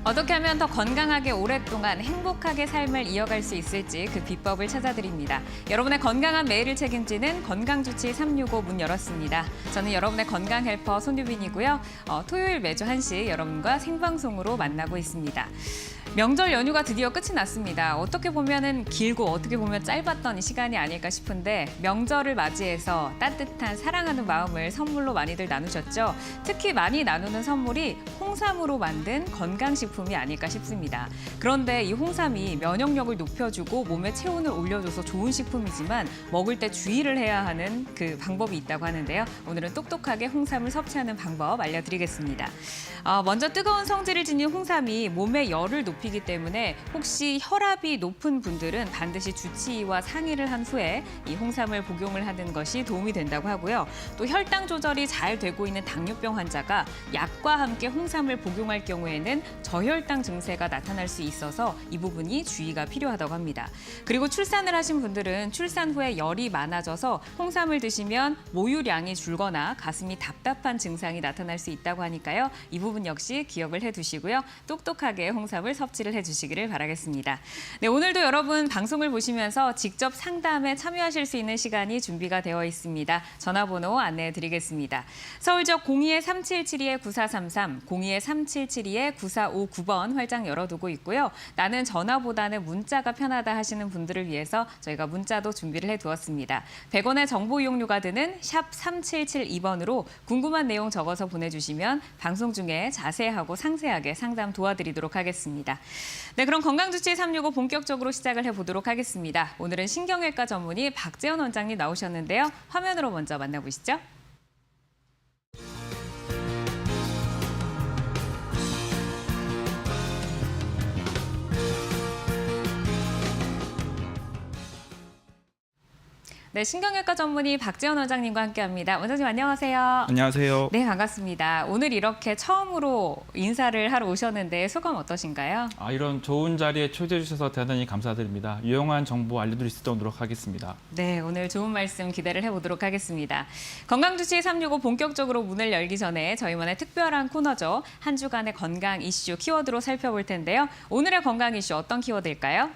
어떻게 하면 더 건강하게 오랫동안 행복하게 삶을 이어갈 수 있을지 그 비법을 찾아드립니다. 여러분의 건강한 매일을 책임지는 건강주치 365 문 열었습니다. 저는 여러분의 건강 헬퍼 손유빈이고요. 토요일 매주 1시 여러분과 생방송으로 만나고 있습니다. 명절 연휴가 드디어 끝이 났습니다. 어떻게 보면은 길고 어떻게 보면 짧았던 이 시간이 아닐까 싶은데 명절을 맞이해서 따뜻한 사랑하는 마음을 선물로 많이들 나누셨죠. 특히 많이 나누는 선물이 홍삼으로 만든 건강식품이 아닐까 싶습니다. 그런데 이 홍삼이 면역력을 높여주고 몸의 체온을 올려줘서 좋은 식품이지만 먹을 때 주의를 해야 하는 그 방법이 있다고 하는데요. 오늘은 똑똑하게 홍삼을 섭취하는 방법 알려드리겠습니다. 먼저 뜨거운 성질을 지닌 홍삼이 몸의 열을 높이기 때문에 혹시 혈압이 높은 분들은 반드시 주치의와 상의를 한 후에 이 홍삼을 복용을 하는 것이 도움이 된다고 하고요. 또 혈당 조절이 잘 되고 있는 당뇨병 환자가 약과 함께 홍삼을 복용할 경우에는 저혈당 증세가 나타날 수 있어서 이 부분이 주의가 필요하다고 합니다. 그리고 출산을 하신 분들은 출산 후에 열이 많아져서 홍삼을 드시면 모유량이 줄거나 가슴이 답답한 증상이 나타날 수 있다고 하니까요. 이 부분 역시 기억을 해두시고요. 똑똑하게 홍삼을 섭취를 해주시기를 바라겠습니다. 네, 오늘도 여러분 방송을 보시면서 직접 상담에 참여하실 수 있는 시간이 준비가 되어 있습니다. 전화번호 안내해드리겠습니다. 서울 지역 02-3772-9433, 02-3772-9459번 활짝 열어두고 있고요. 나는 전화보다는 문자가 편하다 하시는 분들을 위해서 저희가 문자도 준비를 해두었습니다. 100원의 정보 이용료가 드는 샵 3772번으로 궁금한 내용 적어서 보내주시면 방송 중에 자세하고 상세하게 상담 도와드리도록 하겠습니다. 네, 그럼 건강주치 365 본격적으로 시작을 해보도록 하겠습니다. 오늘은 신경외과 전문의 박재원 원장님 나오셨는데요. 화면으로 먼저 만나보시죠. 네, 신경외과 전문의 박재원 원장님과 함께합니다. 원장님 안녕하세요. 안녕하세요. 네, 반갑습니다. 오늘 이렇게 처음으로 인사를 하러 오셨는데 소감 어떠신가요? 이런 좋은 자리에 초대해 주셔서 대단히 감사드립니다. 유용한 정보 알려드릴 수 있도록 하겠습니다. 네, 오늘 좋은 말씀 기대를 해보도록 하겠습니다. 건강주치 365 본격적으로 문을 열기 전에 저희만의 특별한 코너죠. 한 주간의 건강 이슈 키워드로 살펴볼 텐데요. 오늘의 건강 이슈 어떤 키워드일까요?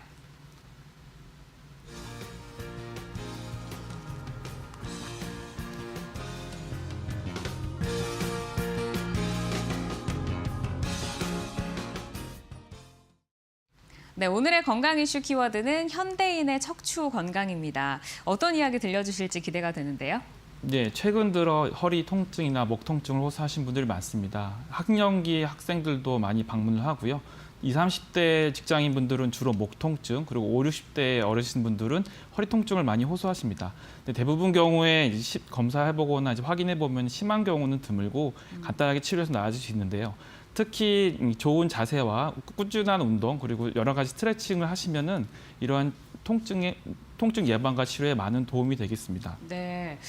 네, 오늘의 건강 이슈 키워드는 현대인의 척추 건강입니다. 어떤 이야기 들려주실지 기대가 되는데요. 네, 최근 들어 허리 통증이나 목 통증을 호소하신 분들이 많습니다. 학령기 학생들도 많이 방문을 하고요. 20, 30대 직장인분들은 주로 목 통증, 그리고 5, 60대 어르신분들은 허리 통증을 많이 호소하십니다. 근데 대부분 경우에 검사해보거나 확인해보면 심한 경우는 드물고 간단하게 치료해서 나아질 수 있는데요. 특히 좋은 자세와 꾸준한 운동 그리고 여러 가지 스트레칭을 하시면은 이러한 통증 예방과 치료에 많은 도움이 되겠습니다. 네,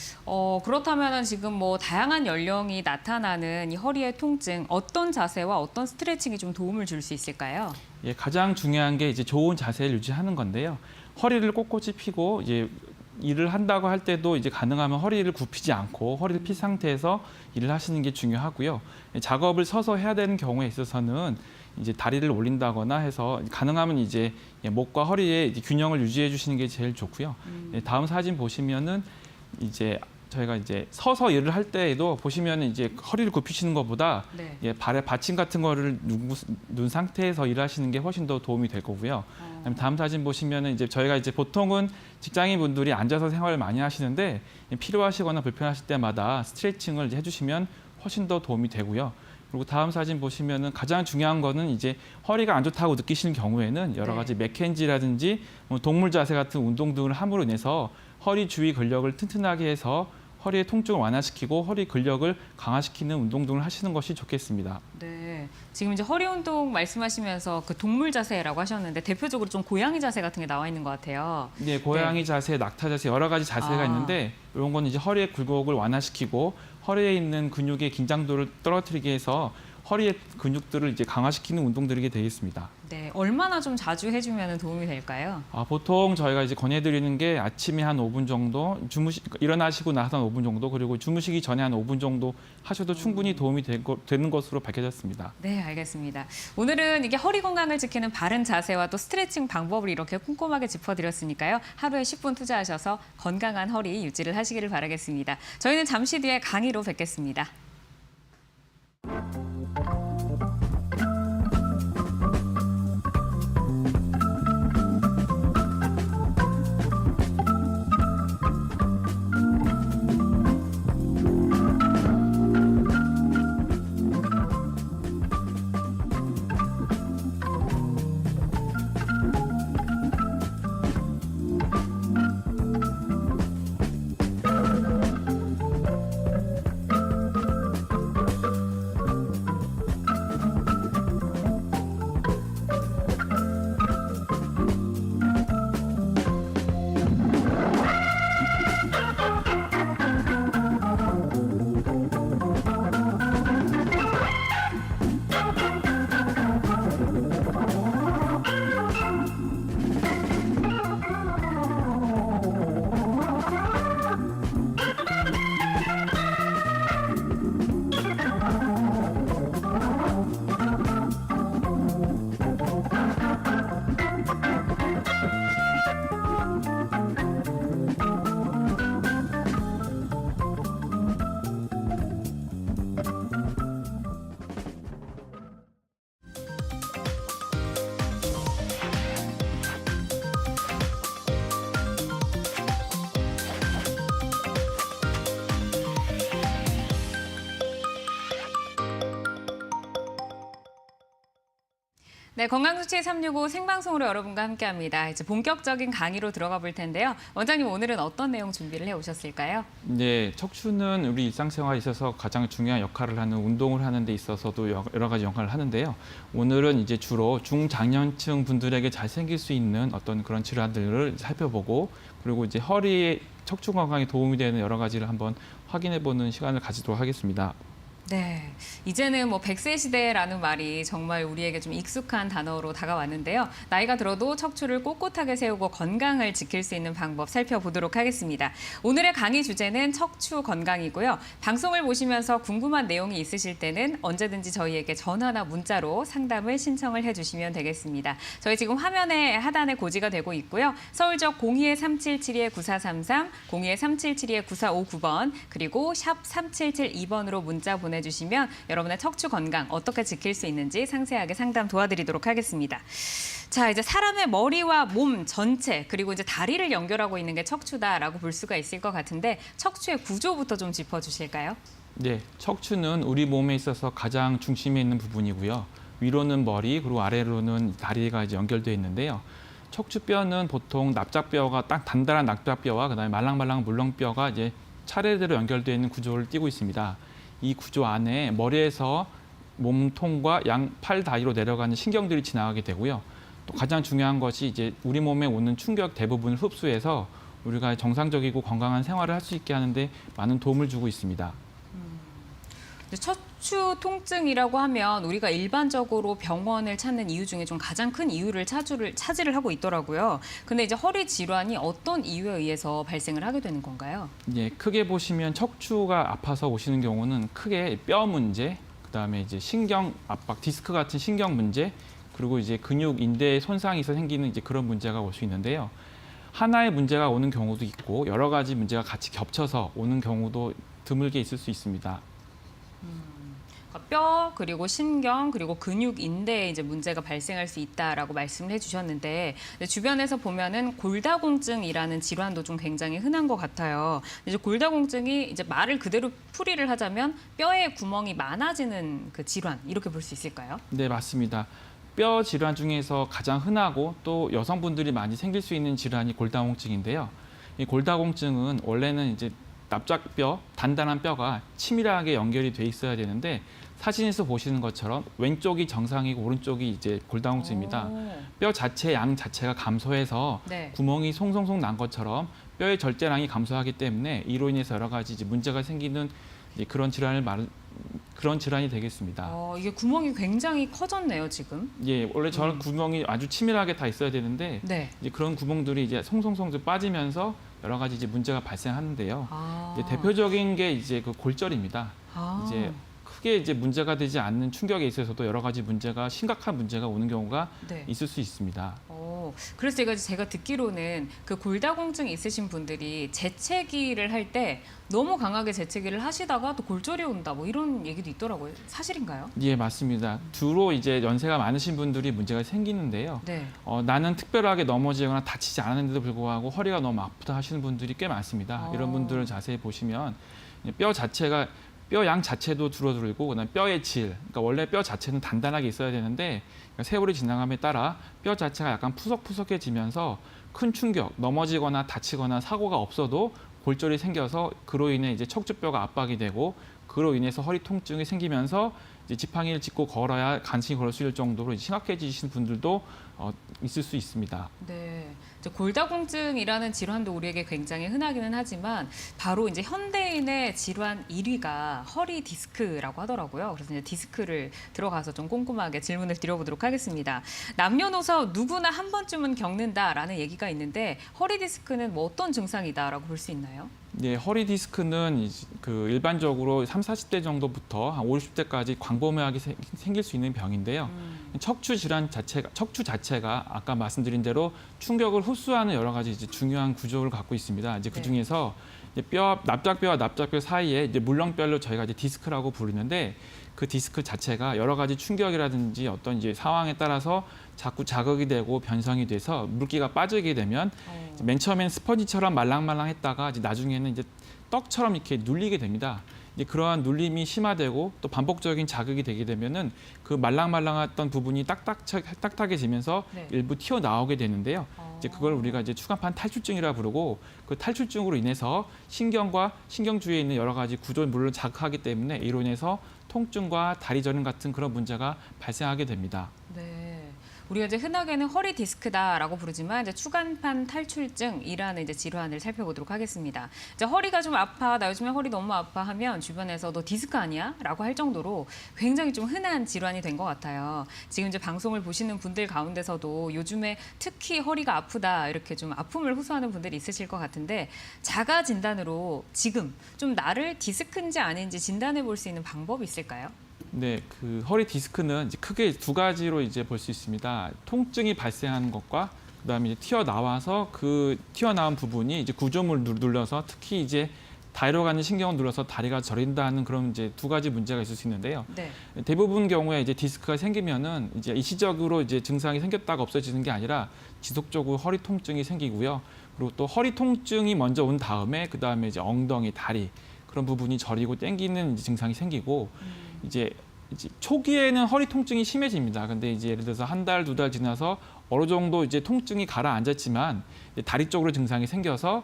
그렇다면 지금 뭐 다양한 연령이 나타나는 이 허리의 통증, 어떤 자세와 어떤 스트레칭이 좀 도움을 줄 수 있을까요? 예, 가장 중요한 게 이제 좋은 자세를 유지하는 건데요. 허리를 꼿꼿이 펴고 이제 일을 한다고 할 때도 이제 가능하면 허리를 굽히지 않고 허리를 핀 상태에서 일을 하시는 게 중요하고요. 작업을 서서 해야 되는 경우에 있어서는 이제 다리를 올린다거나 해서 가능하면 이제 목과 허리의 균형을 유지해 주시는 게 제일 좋고요. 다음 사진 보시면은 이제 저희가 이제 서서 일을 할 때에도 보시면 이제 허리를 굽히시는 것보다 네. 발에 받침 같은 거를 눈 상태에서 일하시는 게 훨씬 더 도움이 될 거고요. 다음 사진 보시면은 이제 저희가 이제 보통은 직장인 분들이 앉아서 생활을 많이 하시는데 필요하시거나 불편하실 때마다 스트레칭을 이제 해주시면 훨씬 더 도움이 되고요. 그리고 다음 사진 보시면은 가장 중요한 거는 이제 허리가 안 좋다고 느끼시는 경우에는 여러 가지 맥켄지라든지 동물 자세 같은 운동 등을 함으로 인해서 허리 주위 근력을 튼튼하게 해서 허리의 통증을 완화시키고 허리 근력을 강화시키는 운동 등을 하시는 것이 좋겠습니다. 네, 지금 이제 허리 운동 말씀하시면서 그 동물 자세라고 하셨는데 대표적으로 좀 고양이 자세 같은 게 나와 있는 것 같아요. 네, 고양이 자세, 낙타 자세 여러 가지 자세가 있는데 이런 거는 이제 허리의 굴곡을 완화시키고 허리에 있는 근육의 긴장도를 떨어뜨리게 해서 허리의 근육들을 이제 강화시키는 운동들이 되겠습니다. 네, 얼마나 좀 자주 해주면 도움이 될까요? 보통 저희가 이제 권해드리는 게 아침에 한 5분 정도, 일어나시고 나서 한 5분 정도, 그리고 주무시기 전에 한 5분 정도 하셔도 충분히 도움이 되는 것으로 밝혀졌습니다. 네, 알겠습니다. 오늘은 이게 허리 건강을 지키는 바른 자세와 또 스트레칭 방법을 이렇게 꼼꼼하게 짚어드렸으니까요. 하루에 10분 투자하셔서 건강한 허리 유지를 하시기를 바라겠습니다. 저희는 잠시 뒤에 강의로 뵙겠습니다. 네, 건강수치 365 생방송으로 여러분과 함께합니다. 이제 본격적인 강의로 들어가 볼 텐데요. 원장님, 오늘은 어떤 내용 준비를 해오셨을까요? 네, 척추는 우리 일상생활에 있어서 가장 중요한 역할을 하는 운동을 하는 데 있어서도 여러 가지 역할을 하는데요. 오늘은 이제 주로 중장년층 분들에게 잘 생길 수 있는 어떤 그런 질환들을 살펴보고, 그리고 이제 허리 척추 건강에 도움이 되는 여러 가지를 한번 확인해보는 시간을 가지도록 하겠습니다. 네, 이제는 뭐 100세 시대라는 말이 정말 우리에게 좀 익숙한 단어로 다가왔는데요. 나이가 들어도 척추를 꼿꼿하게 세우고 건강을 지킬 수 있는 방법 살펴보도록 하겠습니다. 오늘의 강의 주제는 척추 건강이고요. 방송을 보시면서 궁금한 내용이 있으실 때는 언제든지 저희에게 전화나 문자로 상담을 신청을 해주시면 되겠습니다. 저희 지금 화면에 하단에 고지가 되고 있고요. 서울 지역 02-3772-9433, 02-3772-9459번, 그리고 샵 3772번으로 문자 보내주시면 여러분의 척추 건강 어떻게 지킬 수 있는지 상세하게 상담 도와드리도록 하겠습니다. 자, 이제 사람의 머리와 몸 전체 그리고 이제 다리를 연결하고 있는 게 척추다라고 볼 수가 있을 것 같은데 척추의 구조부터 좀 짚어주실까요? 네, 척추는 우리 몸에 있어서 가장 중심에 있는 부분이고요. 위로는 머리, 그리고 아래로는 다리가 이제 연결되어 있는데요. 척추뼈는 보통 납작뼈가 딱 단단한 납작뼈와 그다음에 말랑말랑한 물렁뼈가 이제 차례대로 연결되어 있는 구조를 띠고 있습니다. 이 구조 안에 머리에서 몸통과 양 팔 다리로 내려가는 신경들이 지나가게 되고요. 또 가장 중요한 것이 이제 우리 몸에 오는 충격 대부분을 흡수해서 우리가 정상적이고 건강한 생활을 할 수 있게 하는데 많은 도움을 주고 있습니다. 척추 통증이라고 하면 우리가 일반적으로 병원을 찾는 이유 중에 좀 가장 큰 이유를 차지를 하고 있더라고요. 근데 이제 허리 질환이 어떤 이유에 의해서 발생을 하게 되는 건가요? 예, 크게 보시면 척추가 아파서 오시는 경우는 크게 뼈 문제, 그다음에 이제 신경 압박, 디스크 같은 신경 문제, 그리고 이제 근육, 인대에 손상이 있어 생기는 이제 그런 문제가 올 수 있는데요. 하나의 문제가 오는 경우도 있고 여러 가지 문제가 같이 겹쳐서 오는 경우도 드물게 있을 수 있습니다. 뼈 그리고 신경 그리고 근육 인대에 이제 문제가 발생할 수 있다라고 말씀을 해주셨는데 주변에서 보면은 골다공증이라는 질환도 좀 굉장히 흔한 것 같아요. 이제 골다공증이 이제 말을 그대로 풀이를 하자면 뼈에 구멍이 많아지는 그 질환 이렇게 볼 수 있을까요? 네, 맞습니다. 뼈 질환 중에서 가장 흔하고 또 여성분들이 많이 생길 수 있는 질환이 골다공증인데요. 이 골다공증은 원래는 이제 납작뼈, 단단한 뼈가 치밀하게 연결이 돼 있어야 되는데 사진에서 보시는 것처럼 왼쪽이 정상이고 오른쪽이 이제 골다공증입니다. 뼈 자체, 양 자체가 감소해서 네. 구멍이 송송송 난 것처럼 뼈의 절제량이 감소하기 때문에 이로 인해서 여러 가지 이제 문제가 생기는 이제 그런 질환을 그런 질환이 되겠습니다. 이게 구멍이 굉장히 커졌네요, 지금. 예, 원래 저런 구멍이 아주 치밀하게 다 있어야 되는데 네. 이제 그런 구멍들이 이제 송송송 빠지면서 여러 가지 이제 문제가 발생하는데요. 이제 대표적인 게 이제 그 골절입니다. 이제 크게 이제 문제가 되지 않는 충격에 있어서도 여러 가지 문제가 심각한 문제가 오는 경우가 네. 있을 수 있습니다. 그래서 제가 듣기로는 그 골다공증이 있으신 분들이 재채기를 할 때 너무 강하게 재채기를 하시다가 또 골절이 온다 뭐 이런 얘기도 있더라고요. 사실인가요? 예, 맞습니다. 주로 이제 연세가 많으신 분들이 문제가 생기는데요. 네. 나는 특별하게 넘어지거나 다치지 않았는데도 불구하고 허리가 너무 아프다 하시는 분들이 꽤 많습니다. 이런 분들을 자세히 보시면 뼈 양 자체도 줄어들고 그다음에 뼈의 질, 그러니까 원래 뼈 자체는 단단하게 있어야 되는데 세월이 지나감에 따라 뼈 자체가 약간 푸석푸석해지면서 큰 충격, 넘어지거나 다치거나 사고가 없어도 골절이 생겨서 그로 인해 이제 척추뼈가 압박이 되고 그로 인해서 허리 통증이 생기면서 이제 지팡이를 짚고 걸어야 간신히 걸을 수 있을 정도로 심각해지신 분들도 있을 수 있습니다. 네. 이제 골다공증이라는 질환도 우리에게 굉장히 흔하기는 하지만 바로 이제 현대인의 질환 1위가 허리 디스크라고 하더라고요. 그래서 이제 디스크를 들어가서 좀 꼼꼼하게 질문을 드려보도록 하겠습니다. 남녀노소 누구나 한 번쯤은 겪는다라는 얘기가 있는데 허리 디스크는 뭐 어떤 증상이다라고 볼 수 있나요? 네, 허리 디스크는 그 일반적으로 30, 40대 정도부터 한 50, 60대까지 광범위하게 생길 수 있는 병인데요. 척추 자체가 아까 말씀드린 대로 충격을 흡수하는 여러 가지 이제 중요한 구조를 갖고 있습니다. 이제 그 중에서 납작뼈와 납작뼈 사이에 이제 물렁뼈를 저희가 이제 디스크라고 부르는데 그 디스크 자체가 여러 가지 충격이라든지 어떤 이제 상황에 따라서 자꾸 자극이 되고 변성이 돼서 물기가 빠지게 되면 맨 처음엔 스펀지처럼 말랑말랑했다가 이제 나중에는 이제 떡처럼 이렇게 눌리게 됩니다. 이제 그러한 눌림이 심화되고 또 반복적인 자극이 되게 되면은 그 말랑말랑했던 부분이 딱딱해지면서 일부 튀어나오게 되는데요. 이제 그걸 우리가 이제 추간판 탈출증이라 부르고 그 탈출증으로 인해서 신경과 신경 주위에 있는 여러 가지 구조물을 자극하기 때문에 이로 인해서 통증과 다리 저림 같은 그런 문제가 발생하게 됩니다. 네. 우리가 이제 흔하게는 허리 디스크다라고 부르지만 이제 추간판 탈출증이라는 이제 질환을 살펴보도록 하겠습니다. 이제 허리가 좀 아파, 나 요즘에 허리 너무 아파 하면 주변에서 너 디스크 아니야?라고 할 정도로 굉장히 좀 흔한 질환이 된 것 같아요. 지금 이제 방송을 보시는 분들 가운데서도 요즘에 특히 허리가 아프다 이렇게 좀 아픔을 호소하는 분들이 있으실 것 같은데 자가 진단으로 지금 좀 나를 디스크인지 아닌지 진단해 볼 수 있는 방법이 있을까요? 네, 그 허리 디스크는 이제 크게 두 가지로 이제 볼 수 있습니다. 통증이 발생하는 것과 그다음에 이제 튀어나와서 그 튀어나온 부분이 이제 구조물을 눌러서 특히 이제 다리로 가는 신경을 눌러서 다리가 저린다는 그런 이제 두 가지 문제가 있을 수 있는데요. 네. 대부분 경우에 이제 디스크가 생기면은 이제 일시적으로 이제 증상이 생겼다가 없어지는 게 아니라 지속적으로 허리 통증이 생기고요. 그리고 또 허리 통증이 먼저 온 다음에 그다음에 이제 엉덩이, 다리 그런 부분이 저리고 땡기는 이제 증상이 생기고 이제 초기에는 허리 통증이 심해집니다. 근데 이제 예를 들어서 한 달, 두 달 지나서 어느 정도 이제 통증이 가라앉았지만 다리 쪽으로 증상이 생겨서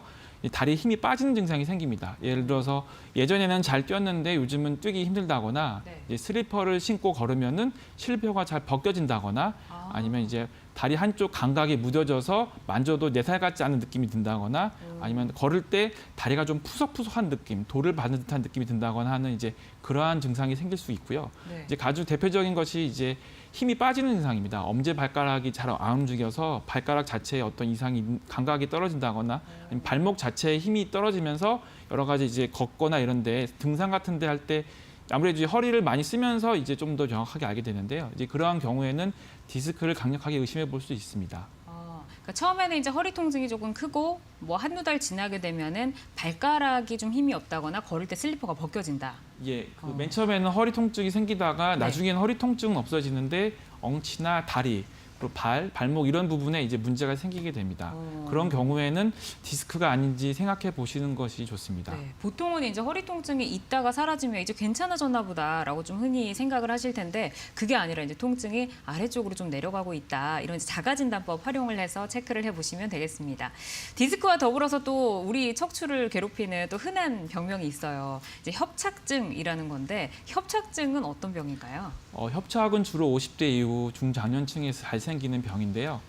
다리에 힘이 빠지는 증상이 생깁니다. 예를 들어서 예전에는 잘 뛰었는데 요즘은 뛰기 힘들다거나 이제 슬리퍼를 신고 걸으면은 실뼈가 잘 벗겨진다거나 아니면 이제 다리 한쪽 감각이 무뎌져서 만져도 내 살 같지 않은 느낌이 든다거나 아니면 걸을 때 다리가 좀 푸석푸석한 느낌, 돌을 받는 듯한 느낌이 든다거나 하는 이제 그러한 증상이 생길 수 있고요. 이제 가장 대표적인 것이 이제 힘이 빠지는 증상입니다. 엄지 발가락이 잘 안 움직여서 발가락 자체에 어떤 이상이 감각이 떨어진다거나 아니면 발목 자체에 힘이 떨어지면서 여러 가지 이제 걷거나 이런데 등산 같은 데 할 때 아무래도 이제 허리를 많이 쓰면서 이제 좀 더 정확하게 알게 되는데요. 이제 그러한 경우에는 디스크를 강력하게 의심해 볼 수 있습니다. 그러니까 처음에는 이제 허리 통증이 조금 크고 뭐 한두 달 지나게 되면은 발가락이 좀 힘이 없다거나 걸을 때 슬리퍼가 벗겨진다. 예, 그 맨 처음에는 허리 통증이 생기다가 나중에는 허리 통증은 없어지는데 엉치나 다리, 그리고 발목 이런 부분에 이제 문제가 생기게 됩니다. 그런 경우에는 디스크가 아닌지 생각해 보시는 것이 좋습니다. 네, 보통은 이제 허리 통증이 있다가 사라지면 이제 괜찮아졌나 보다라고 좀 흔히 생각을 하실 텐데 그게 아니라 이제 통증이 아래쪽으로 좀 내려가고 있다. 이런 자가진단법 활용을 해서 체크를 해보시면 되겠습니다. 디스크와 더불어서 또 우리 척추를 괴롭히는 또 흔한 병명이 있어요. 이제 협착증이라는 건데 협착증은 어떤 병인가요? 협착은 주로 50대 이후 중장년층에서 잘 생기는 병인데요.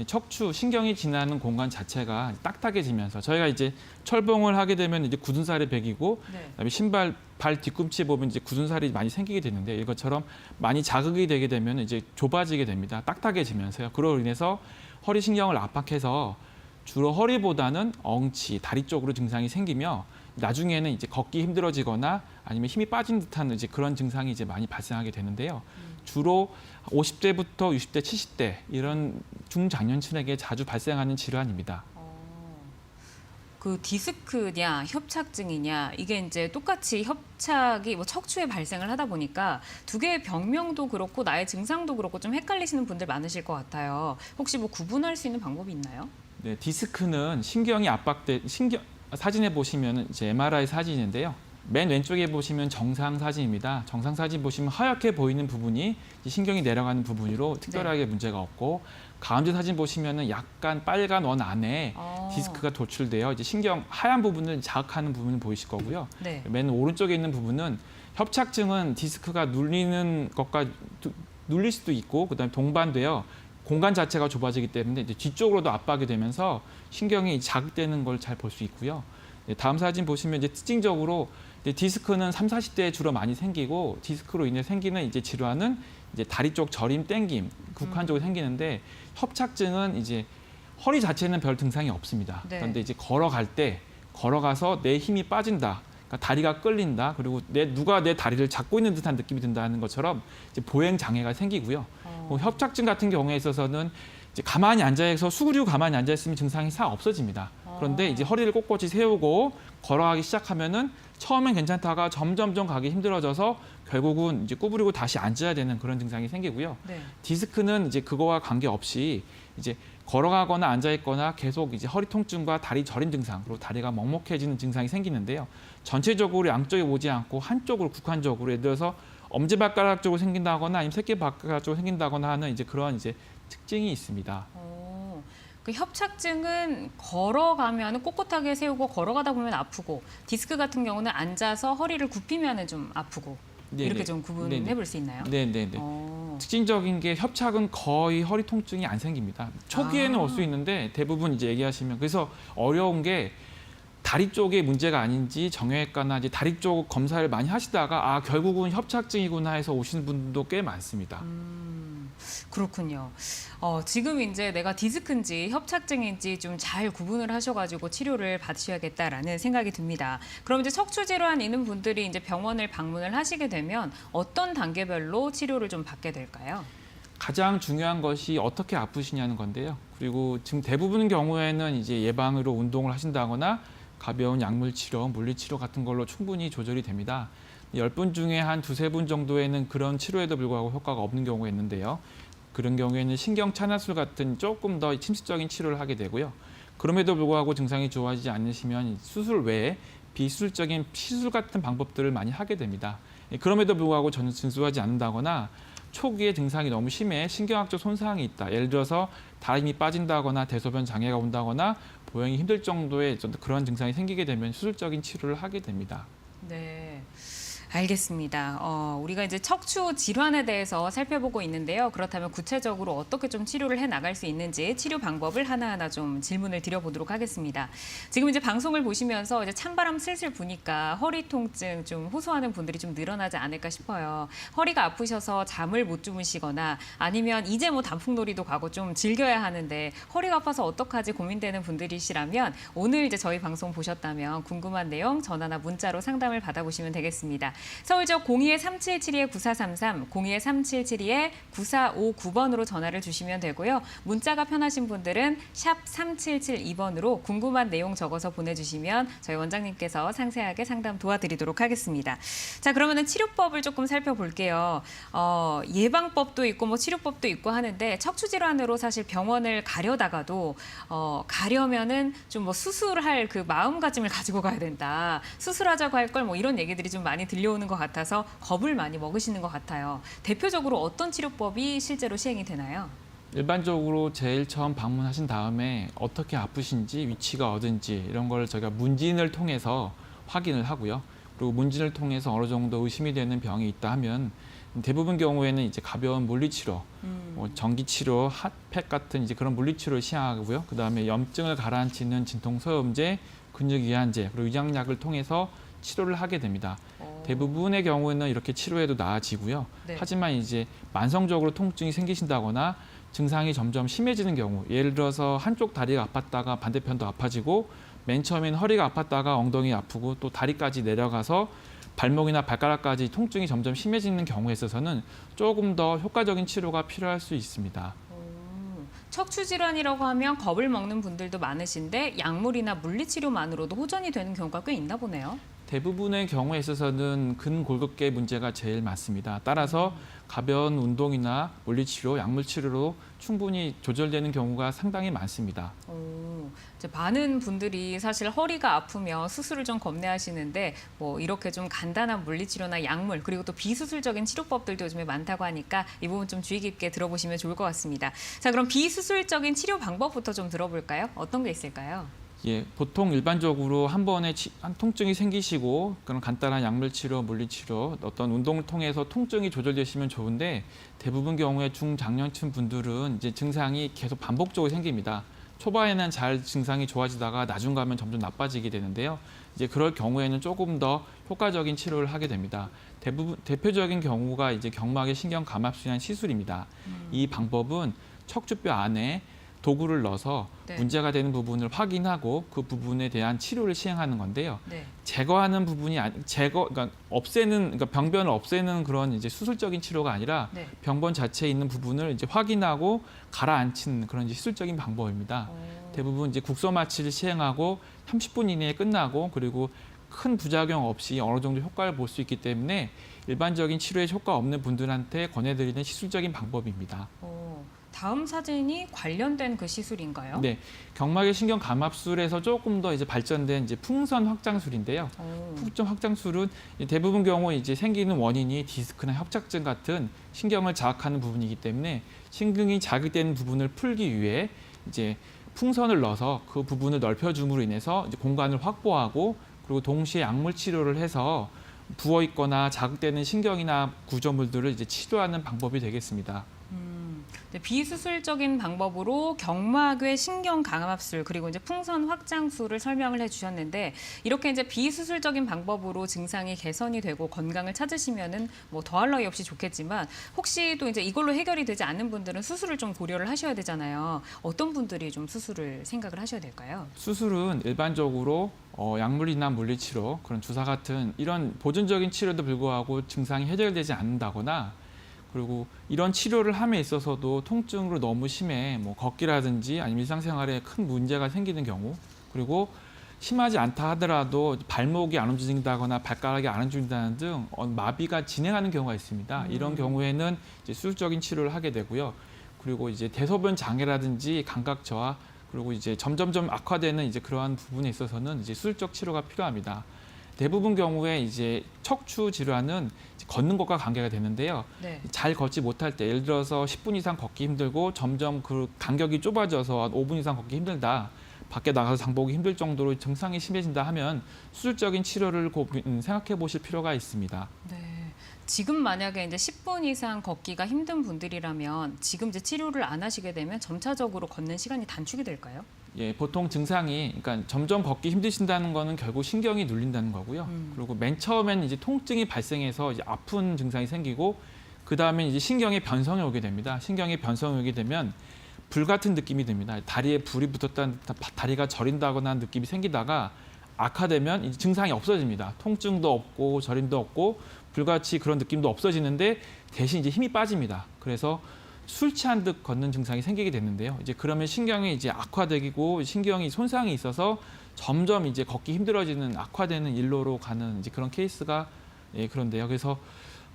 척추 신경이 지나는 공간 자체가 딱딱해지면서 저희가 이제 철봉을 하게 되면 이제 굳은 살이 배기고 네. 그다음에 신발 발 뒤꿈치에 보면 이제 굳은 살이 많이 생기게 되는데 이것처럼 많이 자극이 되게 되면 이제 좁아지게 됩니다. 딱딱해지면서요. 그로 인해서 허리 신경을 압박해서 주로 허리보다는 엉치, 다리 쪽으로 증상이 생기며 나중에는 이제 걷기 힘들어지거나 아니면 힘이 빠진 듯한 이제 그런 증상이 이제 많이 발생하게 되는데요. 주로 50대부터 60대, 70대 이런 중장년층에게 자주 발생하는 질환입니다. 그 디스크냐 협착증이냐 이게 이제 똑같이 협착이 뭐 척추에 발생을 하다 보니까 두 개의 병명도 그렇고 나의 증상도 그렇고 좀 헷갈리시는 분들 많으실 것 같아요. 혹시 뭐 구분할 수 있는 방법이 있나요? 네, 디스크는 신경이 압박돼 사진에 보시면 이제 MRI 사진인데요. 맨 왼쪽에 보시면 정상 사진입니다. 정상 사진 보시면 하얗게 보이는 부분이 신경이 내려가는 부분으로 특별하게 문제가 없고 가운데 사진 보시면은 약간 빨간 원 안에 디스크가 도출되어 이제 신경 하얀 부분을 자극하는 부분을 보이실 거고요. 네. 맨 오른쪽에 있는 부분은 협착증은 디스크가 눌리는 것과 눌릴 수도 있고 그다음에 동반되어 공간 자체가 좁아지기 때문에 이제 뒤쪽으로도 압박이 되면서 신경이 자극되는 걸 잘 볼 수 있고요. 다음 사진 보시면 이제 특징적으로 디스크는 30, 40대에 주로 많이 생기고 디스크로 인해 생기는 이제 질환은 이제 다리 쪽 저림, 땡김 국한적으로 생기는데 협착증은 이제 허리 자체는 별 증상이 없습니다. 네. 그런데 이제 걸어가서 내 힘이 빠진다. 그러니까 다리가 끌린다. 그리고 누가 내 다리를 잡고 있는 듯한 느낌이 든다는 것처럼 이제 보행 장애가 생기고요. 협착증 같은 경우에 있어서는 이제 가만히 앉아서 수그리고 가만히 앉아 있으면 증상이 싹 없어집니다. 그런데 이제 허리를 꼿꼿이 세우고 걸어가기 시작하면은 처음엔 괜찮다가 점점점 가기 힘들어져서 결국은 이제 구부리고 다시 앉아야 되는 그런 증상이 생기고요. 네. 디스크는 이제 그거와 관계없이 이제 걸어가거나 앉아 있거나 계속 이제 허리 통증과 다리 저림 증상, 그리고 다리가 먹먹해지는 증상이 생기는데요. 전체적으로 양쪽에 오지 않고 한쪽으로 국한적으로 예를 들어서 엄지발가락 쪽으로 생긴다거나 아니면 새끼발가락 쪽으로 생긴다거나 하는 이제 그런 이제 특징이 있습니다. 그 협착증은 걸어가면 꼿꼿하게 세우고 걸어가다 보면 아프고 디스크 같은 경우는 앉아서 허리를 굽히면 좀 아프고 이렇게 좀 구분해 볼 수 있나요? 네네네. 특징적인 게 협착은 거의 허리 통증이 안 생깁니다. 초기에는 올 수 있는데 대부분 이제 얘기하시면 그래서 어려운 게 다리 쪽에 문제가 아닌지 정형외과나 이제 다리 쪽 검사를 많이 하시다가 결국은 협착증이구나 해서 오시는 분도 꽤 많습니다. 그렇군요. 지금 이제 내가 디스크인지 협착증인지 좀 잘 구분을 하셔가지고 치료를 받으셔야겠다라는 생각이 듭니다. 그럼 이제 척추 질환 있는 분들이 이제 병원을 방문을 하시게 되면 어떤 단계별로 치료를 좀 받게 될까요? 가장 중요한 것이 어떻게 아프시냐는 건데요. 그리고 지금 대부분 경우에는 이제 예방으로 운동을 하신다거나 가벼운 약물 치료, 물리 치료 같은 걸로 충분히 조절이 됩니다. 10분 중에 한 두세 분 정도에는 그런 치료에도 불구하고 효과가 없는 경우가 있는데요. 그런 경우에는 신경 찬화술 같은 조금 더 침습적인 치료를 하게 되고요. 그럼에도 불구하고 증상이 좋아지지 않으시면 수술 외에 비수술적인 시술 같은 방법들을 많이 하게 됩니다. 그럼에도 불구하고 저는 진수하지 않는다거나 초기에 증상이 너무 심해 신경학적 손상이 있다. 예를 들어서 다리 힘이 빠진다거나 대소변 장애가 온다거나 보행이 힘들 정도의 그런 증상이 생기게 되면 수술적인 치료를 하게 됩니다. 네. 알겠습니다. 우리가 이제 척추 질환에 대해서 살펴보고 있는데요. 그렇다면 구체적으로 어떻게 좀 치료를 해 나갈 수 있는지 치료 방법을 하나하나 좀 질문을 드려보도록 하겠습니다. 지금 이제 방송을 보시면서 이제 찬바람 슬슬 부니까 허리 통증 좀 호소하는 분들이 좀 늘어나지 않을까 싶어요. 허리가 아프셔서 잠을 못 주무시거나 아니면 이제 뭐 단풍놀이도 가고 좀 즐겨야 하는데 허리가 아파서 어떡하지 고민되는 분들이시라면 오늘 이제 저희 방송 보셨다면 궁금한 내용 전화나 문자로 상담을 받아보시면 되겠습니다. 서울적 02-3772-9433, 02-3772-9459번으로 전화를 주시면 되고요. 문자가 편하신 분들은 샵 3772번으로 궁금한 내용 적어서 보내주시면 저희 원장님께서 상세하게 상담 도와드리도록 하겠습니다. 자, 그러면은 치료법을 조금 살펴볼게요. 예방법도 있고 뭐 치료법도 있고 하는데 척추 질환으로 사실 병원을 가려다가도 가려면은 좀 뭐 수술할 그 마음가짐을 가지고 가야 된다. 수술하자고 할 걸 뭐 이런 얘기들이 좀 많이 들려오는 것 같아서 겁을 많이 먹으시는 것 같아요. 대표적으로 어떤 치료법이 실제로 시행이 되나요? 일반적으로 제일 처음 방문하신 다음에 어떻게 아프신지 위치가 어딘지 이런 걸 저희가 문진을 통해서 확인을 하고요. 그리고 문진을 통해서 어느 정도 의심이 되는 병이 있다 하면 대부분 경우에는 이제 가벼운 물리치료, 전기 치료, 핫팩 같은 이제 그런 물리 치료를 시행하고요. 그다음에 염증을 가라앉히는 진통 소염제, 근육 이완제, 그리고 위장약을 통해서 치료를 하게 됩니다. 대부분의 경우에는 이렇게 치료해도 나아지고요. 네. 하지만 이제 만성적으로 통증이 생기신다거나 증상이 점점 심해지는 경우, 예를 들어서 한쪽 다리가 아팠다가 반대편도 아파지고 맨 처음엔 허리가 아팠다가 엉덩이 아프고 또 다리까지 내려가서 발목이나 발가락까지 통증이 점점 심해지는 경우에 있어서는 조금 더 효과적인 치료가 필요할 수 있습니다. 척추 질환이라고 하면 겁을 먹는 분들도 많으신데 약물이나 물리치료만으로도 호전이 되는 경우가 꽤 있나 보네요. 대부분의 경우에 있어서는 근골격계 문제가 제일 많습니다. 따라서 가벼운 운동이나 물리치료, 약물치료로 충분히 조절되는 경우가 상당히 많습니다. 이제 많은 분들이 사실 허리가 아프면 수술을 좀 겁내하시는데 뭐 이렇게 좀 간단한 물리치료나 약물 그리고 또 비수술적인 치료법들도 요즘에 많다고 하니까 이 부분 좀 주의 깊게 들어보시면 좋을 것 같습니다. 자, 그럼 비수술적인 치료 방법부터 좀 들어볼까요? 어떤 게 있을까요? 예, 보통 일반적으로 한 번에 한 통증이 생기시고 그런 간단한 약물 치료, 물리 치료, 어떤 운동을 통해서 통증이 조절되시면 좋은데 대부분 경우에 중장년층 분들은 이제 증상이 계속 반복적으로 생깁니다. 초반에는 잘 증상이 좋아지다가 나중 가면 점점 나빠지게 되는데요. 이제 그럴 경우에는 조금 더 효과적인 치료를 하게 됩니다. 대표적인 경우가 이제 경막의 신경 감압술이라는 시술입니다. 이 방법은 척추뼈 안에 도구를 넣어서 네. 문제가 되는 부분을 확인하고 그 부분에 대한 치료를 시행하는 건데요. 네. 제거하는 부분이 그러니까 그러니까 병변을 없애는 그런 이제 수술적인 치료가 아니라 네. 병변 자체에 있는 부분을 이제 확인하고 가라앉히는 그런 이제 시술적인 방법입니다. 대부분 이제 국소 마취를 시행하고 30분 이내에 끝나고 그리고 큰 부작용 없이 어느 정도 효과를 볼 수 있기 때문에 일반적인 치료에 효과 없는 분들한테 권해드리는 시술적인 방법입니다. 다음 사진이 관련된 그 시술인가요? 네, 경막의 신경 감압술에서 조금 더 이제 발전된 이제 풍선 확장술인데요. 풍선 확장술은 대부분 경우 이제 생기는 원인이 디스크나 협착증 같은 신경을 자극하는 부분이기 때문에 신경이 자극되는 부분을 풀기 위해 이제 풍선을 넣어서 그 부분을 넓혀줌으로 인해서 이제 공간을 확보하고 그리고 동시에 약물 치료를 해서 부어 있거나 자극되는 신경이나 구조물들을 이제 치료하는 방법이 되겠습니다. 비수술적인 방법으로 경막외 신경 감압술 그리고 이제 풍선 확장술을 설명을 해주셨는데 이렇게 이제 비수술적인 방법으로 증상이 개선이 되고 건강을 찾으시면은 뭐 더할 나위 없이 좋겠지만 혹시 또 이제 이걸로 해결이 되지 않는 분들은 수술을 좀 고려를 하셔야 되잖아요. 어떤 분들이 좀 수술을 생각을 하셔야 될까요? 수술은 일반적으로 약물이나 물리치료, 그런 주사 같은 이런 보존적인 치료도 불구하고 증상이 해결되지 않는다거나 그리고 이런 치료를 함에 있어서도 통증으로 너무 심해 뭐 걷기라든지 아니면 일상생활에 큰 문제가 생기는 경우 그리고 심하지 않다 하더라도 발목이 안 움직인다거나 발가락이 안 움직인다는 등 마비가 진행하는 경우가 있습니다. 이런 경우에는 이제 수술적인 치료를 하게 되고요. 그리고 이제 대소변 장애라든지 감각 저하 그리고 이제 점점점 악화되는 이제 그러한 부분에 있어서는 이제 수술적 치료가 필요합니다. 대부분 경우에 이제 척추 질환은 걷는 것과 관계가 되는데요. 네. 잘 걷지 못할 때 예를 들어서 10분 이상 걷기 힘들고 점점 그 간격이 좁아져서 한 5분 이상 걷기 힘들다. 밖에 나가서 장보기 힘들 정도로 증상이 심해진다 하면 수술적인 치료를 생각해 보실 필요가 있습니다. 네. 지금 만약에 이제 10분 이상 걷기가 힘든 분들이라면 지금 이제 치료를 안 하시게 되면 점차적으로 걷는 시간이 단축이 될까요? 예, 보통 증상이 그러니까 점점 걷기 힘드신다는 거는 결국 신경이 눌린다는 거고요. 그리고 맨 처음엔 이제 통증이 발생해서 이제 아픈 증상이 생기고 그 다음에 이제 신경의 변성이 오게 됩니다. 신경의 변성이 오게 되면 불 같은 느낌이 듭니다. 다리에 불이 붙었다, 다리가 저린다거나 하는 느낌이 생기다가 악화되면 이제 증상이 없어집니다. 통증도 없고 저림도 없고 불같이 그런 느낌도 없어지는데 대신 이제 힘이 빠집니다. 그래서 술 취한 듯 걷는 증상이 생기게 됐는데요. 이제 그러면 신경이 이제 악화되고 신경이 손상이 있어서 점점 이제 걷기 힘들어지는 악화되는 일로로 가는 이제 그런 케이스가 그런데요. 그래서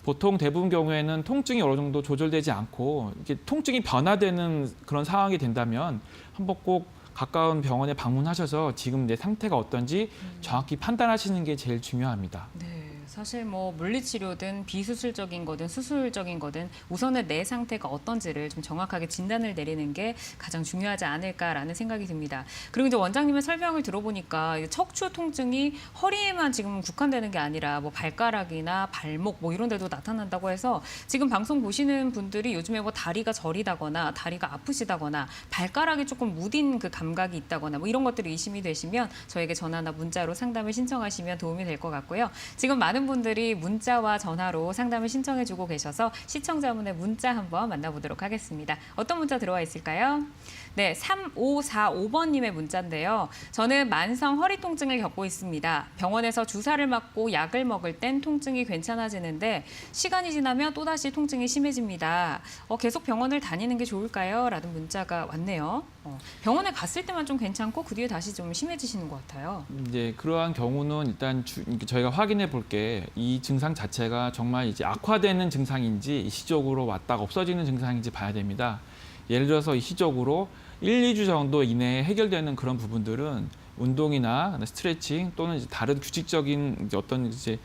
보통 대부분 경우에는 통증이 어느 정도 조절되지 않고 이렇게 통증이 변화되는 그런 상황이 된다면 한번 꼭 가까운 병원에 방문하셔서 지금 내 상태가 어떤지 정확히 판단하시는 게 제일 중요합니다. 네, 사실 뭐 물리치료든 비수술적인 거든 수술적인 거든 우선은 내 상태가 어떤지를 좀 정확하게 진단을 내리는 게 가장 중요하지 않을까라는 생각이 듭니다. 그리고 이제 원장님의 설명을 들어보니까 척추 통증이 허리에만 지금 국한되는 게 아니라 뭐 발가락이나 발목 뭐 이런 데도 나타난다고 해서 지금 방송 보시는 분들이 요즘에 뭐 다리가 저리다거나 다리가 아프시다거나 발가락이 조금 무딘 그 감각이 있다거나 뭐 이런 것들이 의심이 되시면 저에게 전화나 문자로 상담을 신청하시면 도움이 될 것 같고요. 지금 많은 분들이 문자와 전화로 상담을 신청해주고 계셔서 시청자분의 문자 한번 만나보도록 하겠습니다. 어떤 문자 들어와 있을까요? 네, 3545번님의 문자인데요. 저는 만성 허리 통증을 겪고 있습니다. 병원에서 주사를 맞고 약을 먹을 땐 통증이 괜찮아지는데 시간이 지나면 또다시 통증이 심해집니다. 계속 병원을 다니는 게 좋을까요? 라는 문자가 왔네요. 병원에 갔을 때만 좀 괜찮고 그 뒤에 다시 좀 심해지시는 것 같아요. 이제 그러한 경우는 일단 저희가 확인해 볼 게 이 증상 자체가 정말 이제 악화되는 증상인지 일시적으로 왔다가 없어지는 증상인지 봐야 됩니다. 예를 들어서 일시적으로 1, 2주 정도 이내에 해결되는 그런 부분들은 운동이나 스트레칭 또는 이제 다른 규칙적인 이제 어떤 이제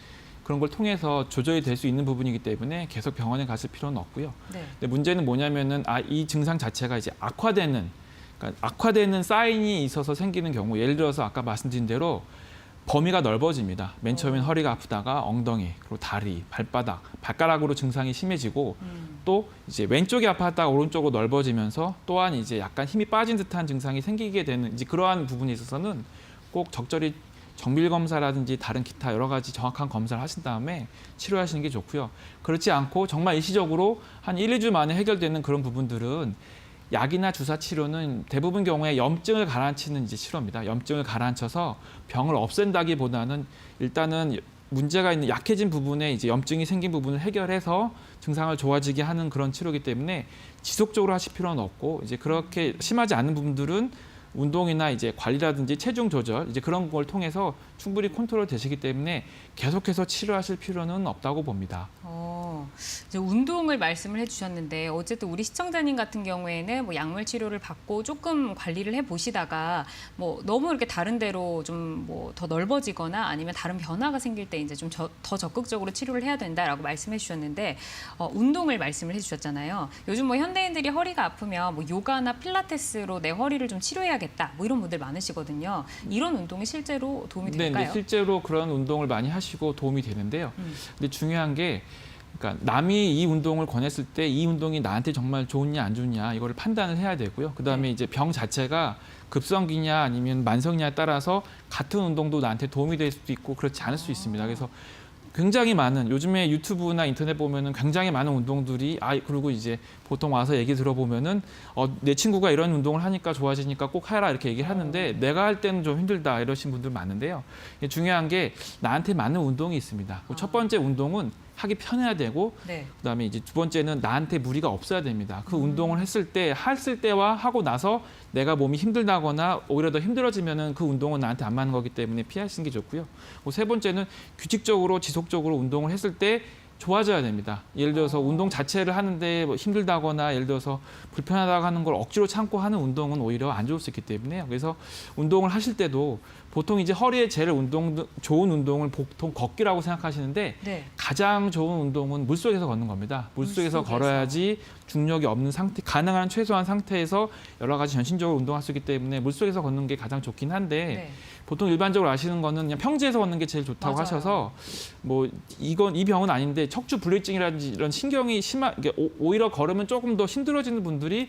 그런 걸 통해서 조절이 될 수 있는 부분이기 때문에 계속 병원에 갔을 필요는 없고요. 네. 근데 문제는 뭐냐면은 이 증상 자체가 이제 그러니까 악화되는 사인이 있어서 생기는 경우, 예를 들어서 아까 말씀드린 대로 범위가 넓어집니다. 맨 처음엔 허리가 아프다가 엉덩이, 그리고 다리, 발바닥, 발가락으로 증상이 심해지고 또 이제 왼쪽이 아팠다가 오른쪽으로 넓어지면서 또한 이제 약간 힘이 빠진 듯한 증상이 생기게 되는 이제 그러한 부분에 있어서는 꼭 적절히 정밀 검사라든지 다른 기타 여러 가지 정확한 검사를 하신 다음에 치료하시는 게 좋고요. 그렇지 않고 정말 일시적으로 한 1, 2주 만에 해결되는 그런 부분들은 약이나 주사 치료는 대부분 경우에 염증을 가라앉히는 이제 치료입니다. 염증을 가라앉혀서 병을 없앤다기보다는 일단은 문제가 있는 약해진 부분에 이제 염증이 생긴 부분을 해결해서 증상을 좋아지게 하는 그런 치료이기 때문에 지속적으로 하실 필요는 없고 이제 그렇게 심하지 않은 부분들은 운동이나 이제 관리라든지 체중 조절 이제 그런 걸 통해서 충분히 컨트롤 되시기 때문에 계속해서 치료하실 필요는 없다고 봅니다. 이제 운동을 말씀을 해주셨는데 어쨌든 우리 시청자님 같은 경우에는 뭐 약물 치료를 받고 조금 관리를 해보시다가 뭐 너무 이렇게 다른 데로 좀 뭐 더 넓어지거나 아니면 다른 변화가 생길 때 이제 좀 더 적극적으로 치료를 해야 된다라고 말씀해 주셨는데 운동을 말씀을 해주셨잖아요. 요즘 뭐 현대인들이 허리가 아프면 뭐 요가나 필라테스로 내 허리를 좀 치료해야겠다 뭐 이런 분들 많으시거든요. 이런 운동이 실제로 도움이 될까요? 네, 실제로 그런 운동을 많이 하시고 도움이 되는데요. 근데 중요한 게 그러니까 남이 이 운동을 권했을 때 이 운동이 나한테 정말 좋냐 안 좋냐 이거를 판단을 해야 되고요. 그다음에 이제 병 자체가 급성기냐 아니면 만성기냐에 따라서 같은 운동도 나한테 도움이 될 수도 있고 그렇지 않을 수 있습니다. 그래서 굉장히 많은 요즘에 유튜브나 인터넷 보면은 굉장히 많은 운동들이 그리고 이제 보통 와서 얘기 들어보면은 내 친구가 이런 운동을 하니까 좋아지니까 꼭 해라 이렇게 얘기를 하는데 내가 할 때는 좀 힘들다 이러신 분들 많은데요. 중요한 게 나한테 맞는 운동이 있습니다. 첫 번째 운동은 하기 편해야 되고 네. 그다음에 이제 두 번째는 나한테 무리가 없어야 됩니다. 그 운동을 했을 때와 하고 나서 내가 몸이 힘들다거나 오히려 더 힘들어지면은 그 운동은 나한테 안 맞는 거기 때문에 피하시는 게 좋고요. 세 번째는 규칙적으로 지속적으로 운동을 했을 때 좋아져야 됩니다. 예를 들어서 운동 자체를 하는데 뭐 힘들다거나 예를 들어서 불편하다고 하는 걸 억지로 참고 하는 운동은 오히려 안 좋을 수 있기 때문에요. 그래서 운동을 하실 때도 보통 이제 허리에 제일 좋은 운동을 보통 걷기라고 생각하시는데 네. 가장 좋은 운동은 물속에서 걷는 겁니다. 물속에서 걸어야지 중력이 없는 상태, 가능한 최소한 상태에서 여러 가지 전신적으로 운동할 수 있기 때문에 물속에서 걷는 게 가장 좋긴 한데 네. 보통 일반적으로 아시는 거는 그냥 평지에서 걷는 게 제일 좋다고 맞아요. 하셔서 뭐 이 병은 아닌데 척추 불일증이라든지 이런 신경이 이게 오히려 걸으면 조금 더 힘들어지는 분들이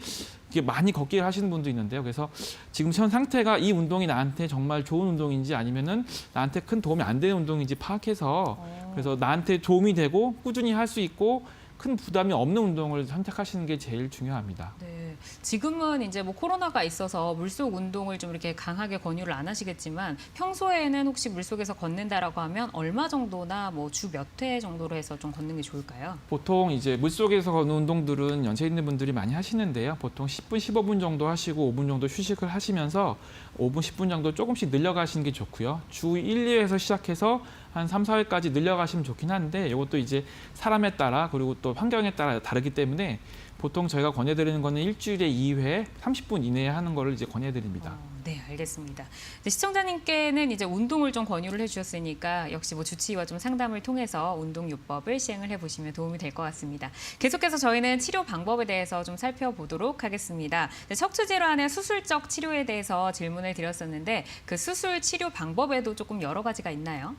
이게 많이 걷기를 하시는 분도 있는데요. 그래서 지금 현 상태가 이 운동이 나한테 정말 좋은 운동인지 아니면은 나한테 큰 도움이 안 되는 운동인지 파악해서 그래서 나한테 도움이 되고 꾸준히 할 수 있고 큰 부담이 없는 운동을 선택하시는 게 제일 중요합니다. 네, 지금은 이제 뭐 코로나가 있어서 물속 운동을 좀 이렇게 강하게 권유를 안 하시겠지만 평소에는 혹시 물속에서 걷는다라고 하면 얼마 정도나 뭐 주 몇 회 정도로 해서 좀 걷는 게 좋을까요? 보통 이제 물속에서 걷는 운동들은 연세 있는 분들이 많이 하시는데요. 보통 10분, 15분 정도 하시고 5분 정도 휴식을 하시면서 5분, 10분 정도 조금씩 늘려가시는 게 좋고요. 주 1, 2회에서 시작해서 한 3, 4회까지 늘려가시면 좋긴 한데 이것도 이제 사람에 따라 그리고 또 환경에 따라 다르기 때문에 보통 저희가 권해드리는 거는 일주일에 2회 30분 이내에 하는 거를 이제 권해드립니다. 네, 알겠습니다. 시청자님께는 이제 운동을 좀 권유를 해주셨으니까 역시 뭐 주치의와 좀 상담을 통해서 운동요법을 시행을 해보시면 도움이 될 것 같습니다. 계속해서 저희는 치료 방법에 대해서 좀 살펴보도록 하겠습니다. 척추 질환의 수술적 치료에 대해서 질문을 드렸었는데 그 수술 치료 방법에도 조금 여러 가지가 있나요?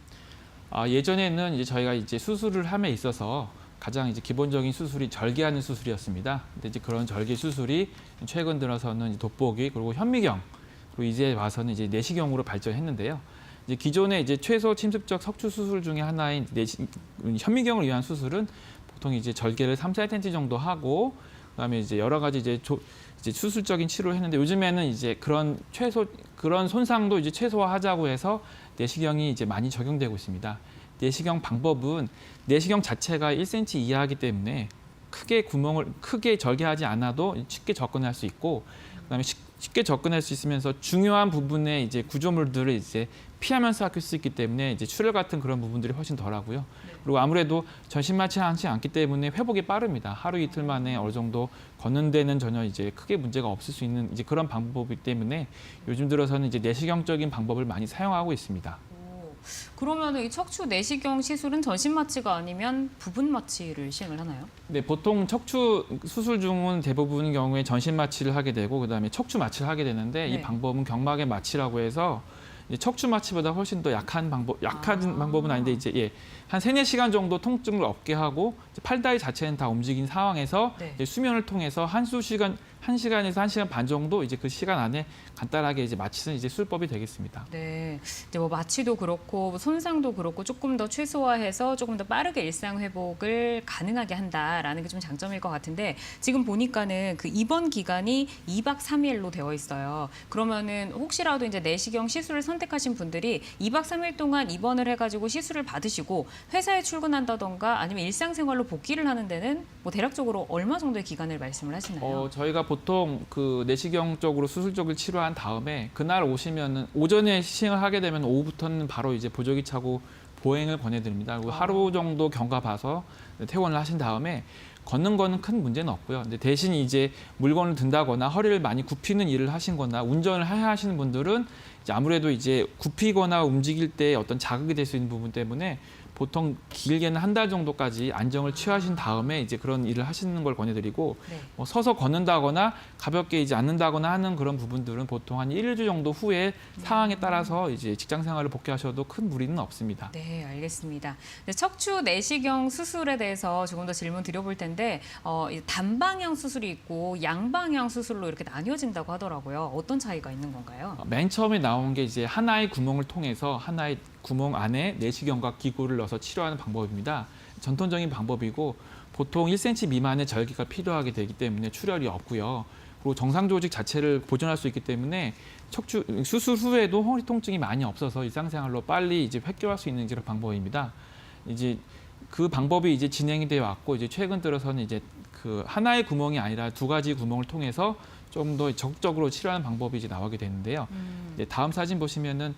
예전에는 이제 저희가 이제 수술을 함에 있어서 가장 이제 기본적인 수술이 절개하는 수술이었습니다. 근데 이제 그런 절개 수술이 최근 들어서는 이제 돋보기 그리고 현미경 그리고 이제 와서는 이제 내시경으로 발전했는데요. 이제 기존의 이제 최소 침습적 척추 수술 중에 하나인 현미경을 위한 수술은 보통 이제 절개를 3cm 정도 하고 그다음에 이제 여러 가지 이제 수술적인 치료를 했는데 요즘에는 이제 그런 손상도 이제 최소화하자고 해서 내시경이 이제 많이 적용되고 있습니다. 내시경 방법은 내시경 자체가 1cm 이하이기 때문에 크게 절개하지 않아도 쉽게 접근할 수 있고 그다음에 쉽게 접근할 수 있으면서 중요한 부분의 이제 구조물들을 이제 피하면서 할 수 있기 때문에 이제 출혈 같은 그런 부분들이 훨씬 덜하고요. 그리고 아무래도 전신 마취하지 않기 때문에 회복이 빠릅니다. 하루 이틀 만에 어느 정도 걷는 데는 전혀 이제 크게 문제가 없을 수 있는 이제 그런 방법이기 때문에 요즘 들어서는 이제 내시경적인 방법을 많이 사용하고 있습니다. 그러면 이 척추 내시경 시술은 전신 마취가 아니면 부분 마취를 시행을 하나요? 네, 보통 척추 수술 중은 대부분 경우에 전신 마취를 하게 되고 그다음에 척추 마취를 하게 되는데 네. 이 방법은 경막의 마취라고 해서 척추 마취보다 훨씬 더 약한 방법은 아닌데 이제 한 3-4시간 정도 통증을 없게 하고 팔다리 자체는 다 움직인 상황에서 네. 이제 수면을 통해서 1시간에서 1시간 반 정도 이제 그 시간 안에 간단하게 이제 마취는 이제 수술법이 되겠습니다. 네, 이제 뭐 마취도 그렇고 손상도 그렇고 조금 더 최소화해서 조금 더 빠르게 일상 회복을 가능하게 한다라는 게 좀 장점일 것 같은데 지금 보니까는 그 입원 기간이 2박 3일로 되어 있어요. 그러면은 혹시라도 이제 내시경 시술을 선택하신 분들이 2박 3일 동안 입원을 해가지고 시술을 받으시고 회사에 출근한다던가 아니면 일상생활로 복귀를 하는 데는 뭐 대략적으로 얼마 정도의 기간을 말씀을 하시나요? 저희가 보통 그 내시경 쪽으로 수술적을 치료한 다음에 그날 오시면은 오전에 시행을 하게 되면 오후부터는 바로 이제 보조기 차고 보행을 권해드립니다. 그리고 하루 정도 경과 봐서 퇴원을 하신 다음에 걷는 거는 큰 문제는 없고요. 근데 대신 이제 물건을 든다거나 허리를 많이 굽히는 일을 하신거나 운전을 해야 하시는 분들은 이제 아무래도 이제 굽히거나 움직일 때 어떤 자극이 될 수 있는 부분 때문에 보통 길게는 한 달 정도까지 안정을 취하신 다음에 이제 그런 일을 하시는 걸 권해드리고 네. 서서 걷는다거나 가볍게 이제 앉는다거나 하는 그런 부분들은 보통 한 1주 정도 후에 상황에 따라서 이제 직장 생활을 복귀하셔도 큰 무리는 없습니다. 네, 알겠습니다. 척추 내시경 수술에 대해서 조금 더 질문 드려볼 텐데 단방향 수술이 있고 양방향 수술로 이렇게 나뉘어진다고 하더라고요. 어떤 차이가 있는 건가요? 맨 처음에 나온 게 이제 하나의 구멍을 통해서 하나의 구멍 안에 내시경과 기구를 넣어서 치료하는 방법입니다. 전통적인 방법이고 보통 1cm 미만의 절개가 필요하게 되기 때문에 출혈이 없고요. 그리고 정상 조직 자체를 보존할 수 있기 때문에 척추 수술 후에도 허리 통증이 많이 없어서 일상생활로 빨리 이제 획기할 수 있는 그런 방법입니다. 이제 그 방법이 이제 진행이 되어 왔고 이제 최근 들어서는 이제 그 하나의 구멍이 아니라 2가지 구멍을 통해서 좀 더 적극적으로 치료하는 방법이 이제 나오게 되는데요. 이제 다음 사진 보시면은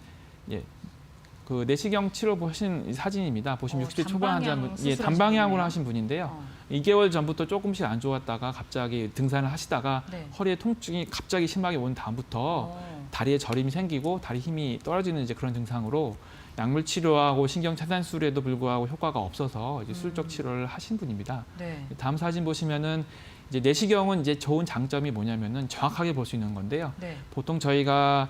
그 내시경 치료 보신 사진입니다. 보시면 60대 초반 환자분, 단방향으로 하신 분인데요. 2개월 전부터 조금씩 안 좋았다가 갑자기 등산을 하시다가 네. 허리에 통증이 갑자기 심하게 온 다음부터 다리에 저림이 생기고 다리 힘이 떨어지는 이제 그런 증상으로 약물 치료하고 신경 차단술에도 불구하고 효과가 없어서 이제 수술적 치료를 하신 분입니다. 네. 다음 다음 사진 보시면은 이제 내시경은 이제 좋은 장점이 뭐냐면은 정확하게 볼 수 있는 건데요. 네. 보통 저희가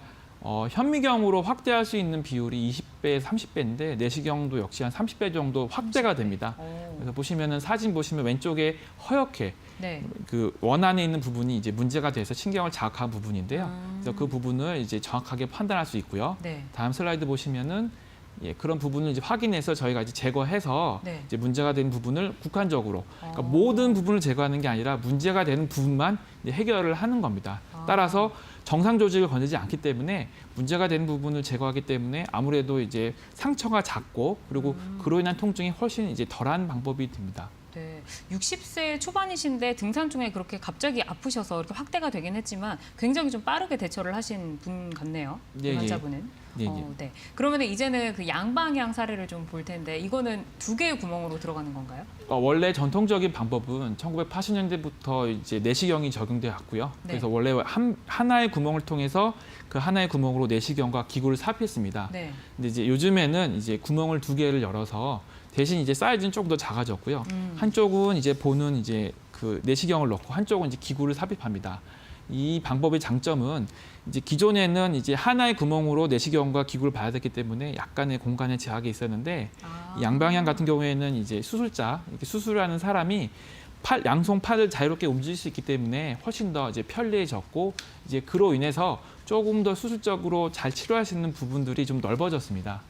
현미경으로 확대할 수 있는 비율이 20배, 30배인데 내시경도 역시 한 30배 정도 확대가 됩니다. 그래서 보시면은 사진 보시면 왼쪽에 허옇게 네. 그 원안에 있는 부분이 이제 문제가 돼서 신경을 자극한 부분인데요. 그래서 그 부분을 이제 정확하게 판단할 수 있고요. 네. 다음 슬라이드 보시면은 그런 부분을 이제 확인해서 저희가 이제 제거해서 네. 이제 문제가 되는 부분을 국한적으로 그러니까 모든 부분을 제거하는 게 아니라 문제가 되는 부분만 이제 해결을 하는 겁니다. 따라서 정상 조직을 건드리지 않기 때문에 문제가 되는 부분을 제거하기 때문에 아무래도 이제 상처가 작고 그리고 그로 인한 통증이 훨씬 이제 덜한 방법이 됩니다. 네, 60세 초반이신데 등산 중에 그렇게 갑자기 아프셔서 이렇게 확대가 되긴 했지만 굉장히 좀 빠르게 대처를 하신 분 같네요. 예, 예. 환자분은. 예, 예. 네. 그러면 이제는 그 양방향 사례를 좀 볼 텐데 이거는 두 개의 구멍으로 들어가는 건가요? 원래 전통적인 방법은 1980년대부터 이제 내시경이 적용돼 왔고요. 네. 그래서 원래 하나의 구멍을 통해서 그 하나의 구멍으로 내시경과 기구를 삽입했습니다. 네. 근데 이제 요즘에는 이제 구멍을 두 개를 열어서 대신 이제 사이즈는 조금 더 작아졌고요. 한쪽은 이제 보는 이제 그 내시경을 넣고 한쪽은 이제 기구를 삽입합니다. 이 방법의 장점은 이제 기존에는 이제 하나의 구멍으로 내시경과 기구를 봐야 됐기 때문에 약간의 공간의 제약이 있었는데 양방향 같은 경우에는 이제 수술자, 이렇게 수술하는 사람이 양손 팔을 자유롭게 움직일 수 있기 때문에 훨씬 더 이제 편리해졌고 이제 그로 인해서 조금 더 수술적으로 잘 치료할 수 있는 부분들이 좀 넓어졌습니다.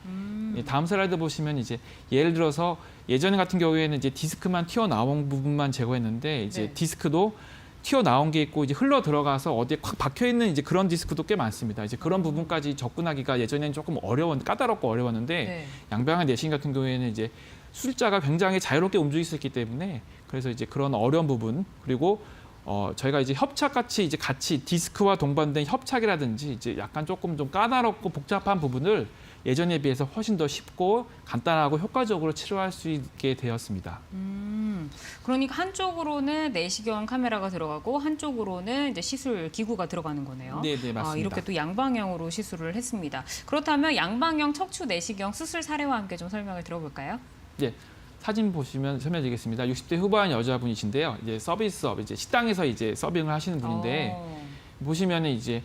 다음 슬라이드 보시면 이제 예를 들어서 예전 같은 경우에는 이제 디스크만 튀어나온 부분만 제거했는데 이제 네. 디스크도 튀어나온 게 있고 이제 흘러 들어가서 어디에 콱 박혀 있는 이제 그런 디스크도 꽤 많습니다. 이제 그런 부분까지 접근하기가 예전에는 조금 까다롭고 어려웠는데 네. 양방향 내시경 같은 경우에는 이제 수술자가 굉장히 자유롭게 움직일 수 있기 때문에 그래서 이제 그런 어려운 부분 그리고 저희가 이제 협착같이 이제 같이 디스크와 동반된 협착이라든지 이제 약간 조금 좀 까다롭고 복잡한 부분을 예전에 비해서 훨씬 더 쉽고 간단하고 효과적으로 치료할 수 있게 되었습니다. 그러니까 한쪽으로는 내시경 카메라가 들어가고 한쪽으로는 이제 시술 기구가 들어가는 거네요. 네, 네, 맞습니다. 이렇게 또 양방향으로 시술을 했습니다. 그렇다면 양방향 척추 내시경 수술 사례와 함께 좀 설명을 들어볼까요? 네. 사진 보시면 설명드리겠습니다. 60대 후반 여자분이신데요. 이제 서비스업, 이제 식당에서 이제 서빙을 하시는 분인데 보시면은 이제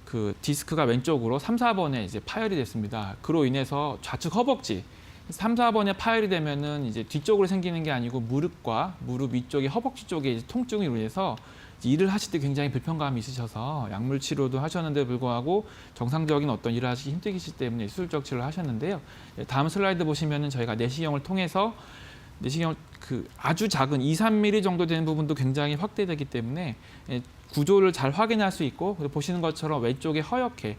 그 디스크가 왼쪽으로 3, 4번에 이제 파열이 됐습니다. 그로 인해서 좌측 허벅지 3, 4번에 파열이 되면은 이제 뒤쪽으로 생기는 게 아니고 무릎과 무릎 위쪽에 허벅지 쪽에 이제 통증이 인해서 일을 하실 때 굉장히 불편감이 있으셔서 약물 치료도 하셨는데 불구하고 정상적인 어떤 일을 하시기 힘드시기 때문에 수술적 치료를 하셨는데요. 다음 슬라이드 보시면은 저희가 내시경을 통해서 내시경을 그 아주 작은 2, 3mm 정도 되는 부분도 굉장히 확대되기 때문에 구조를 잘 확인할 수 있고 보시는 것처럼 왼쪽에 허옇게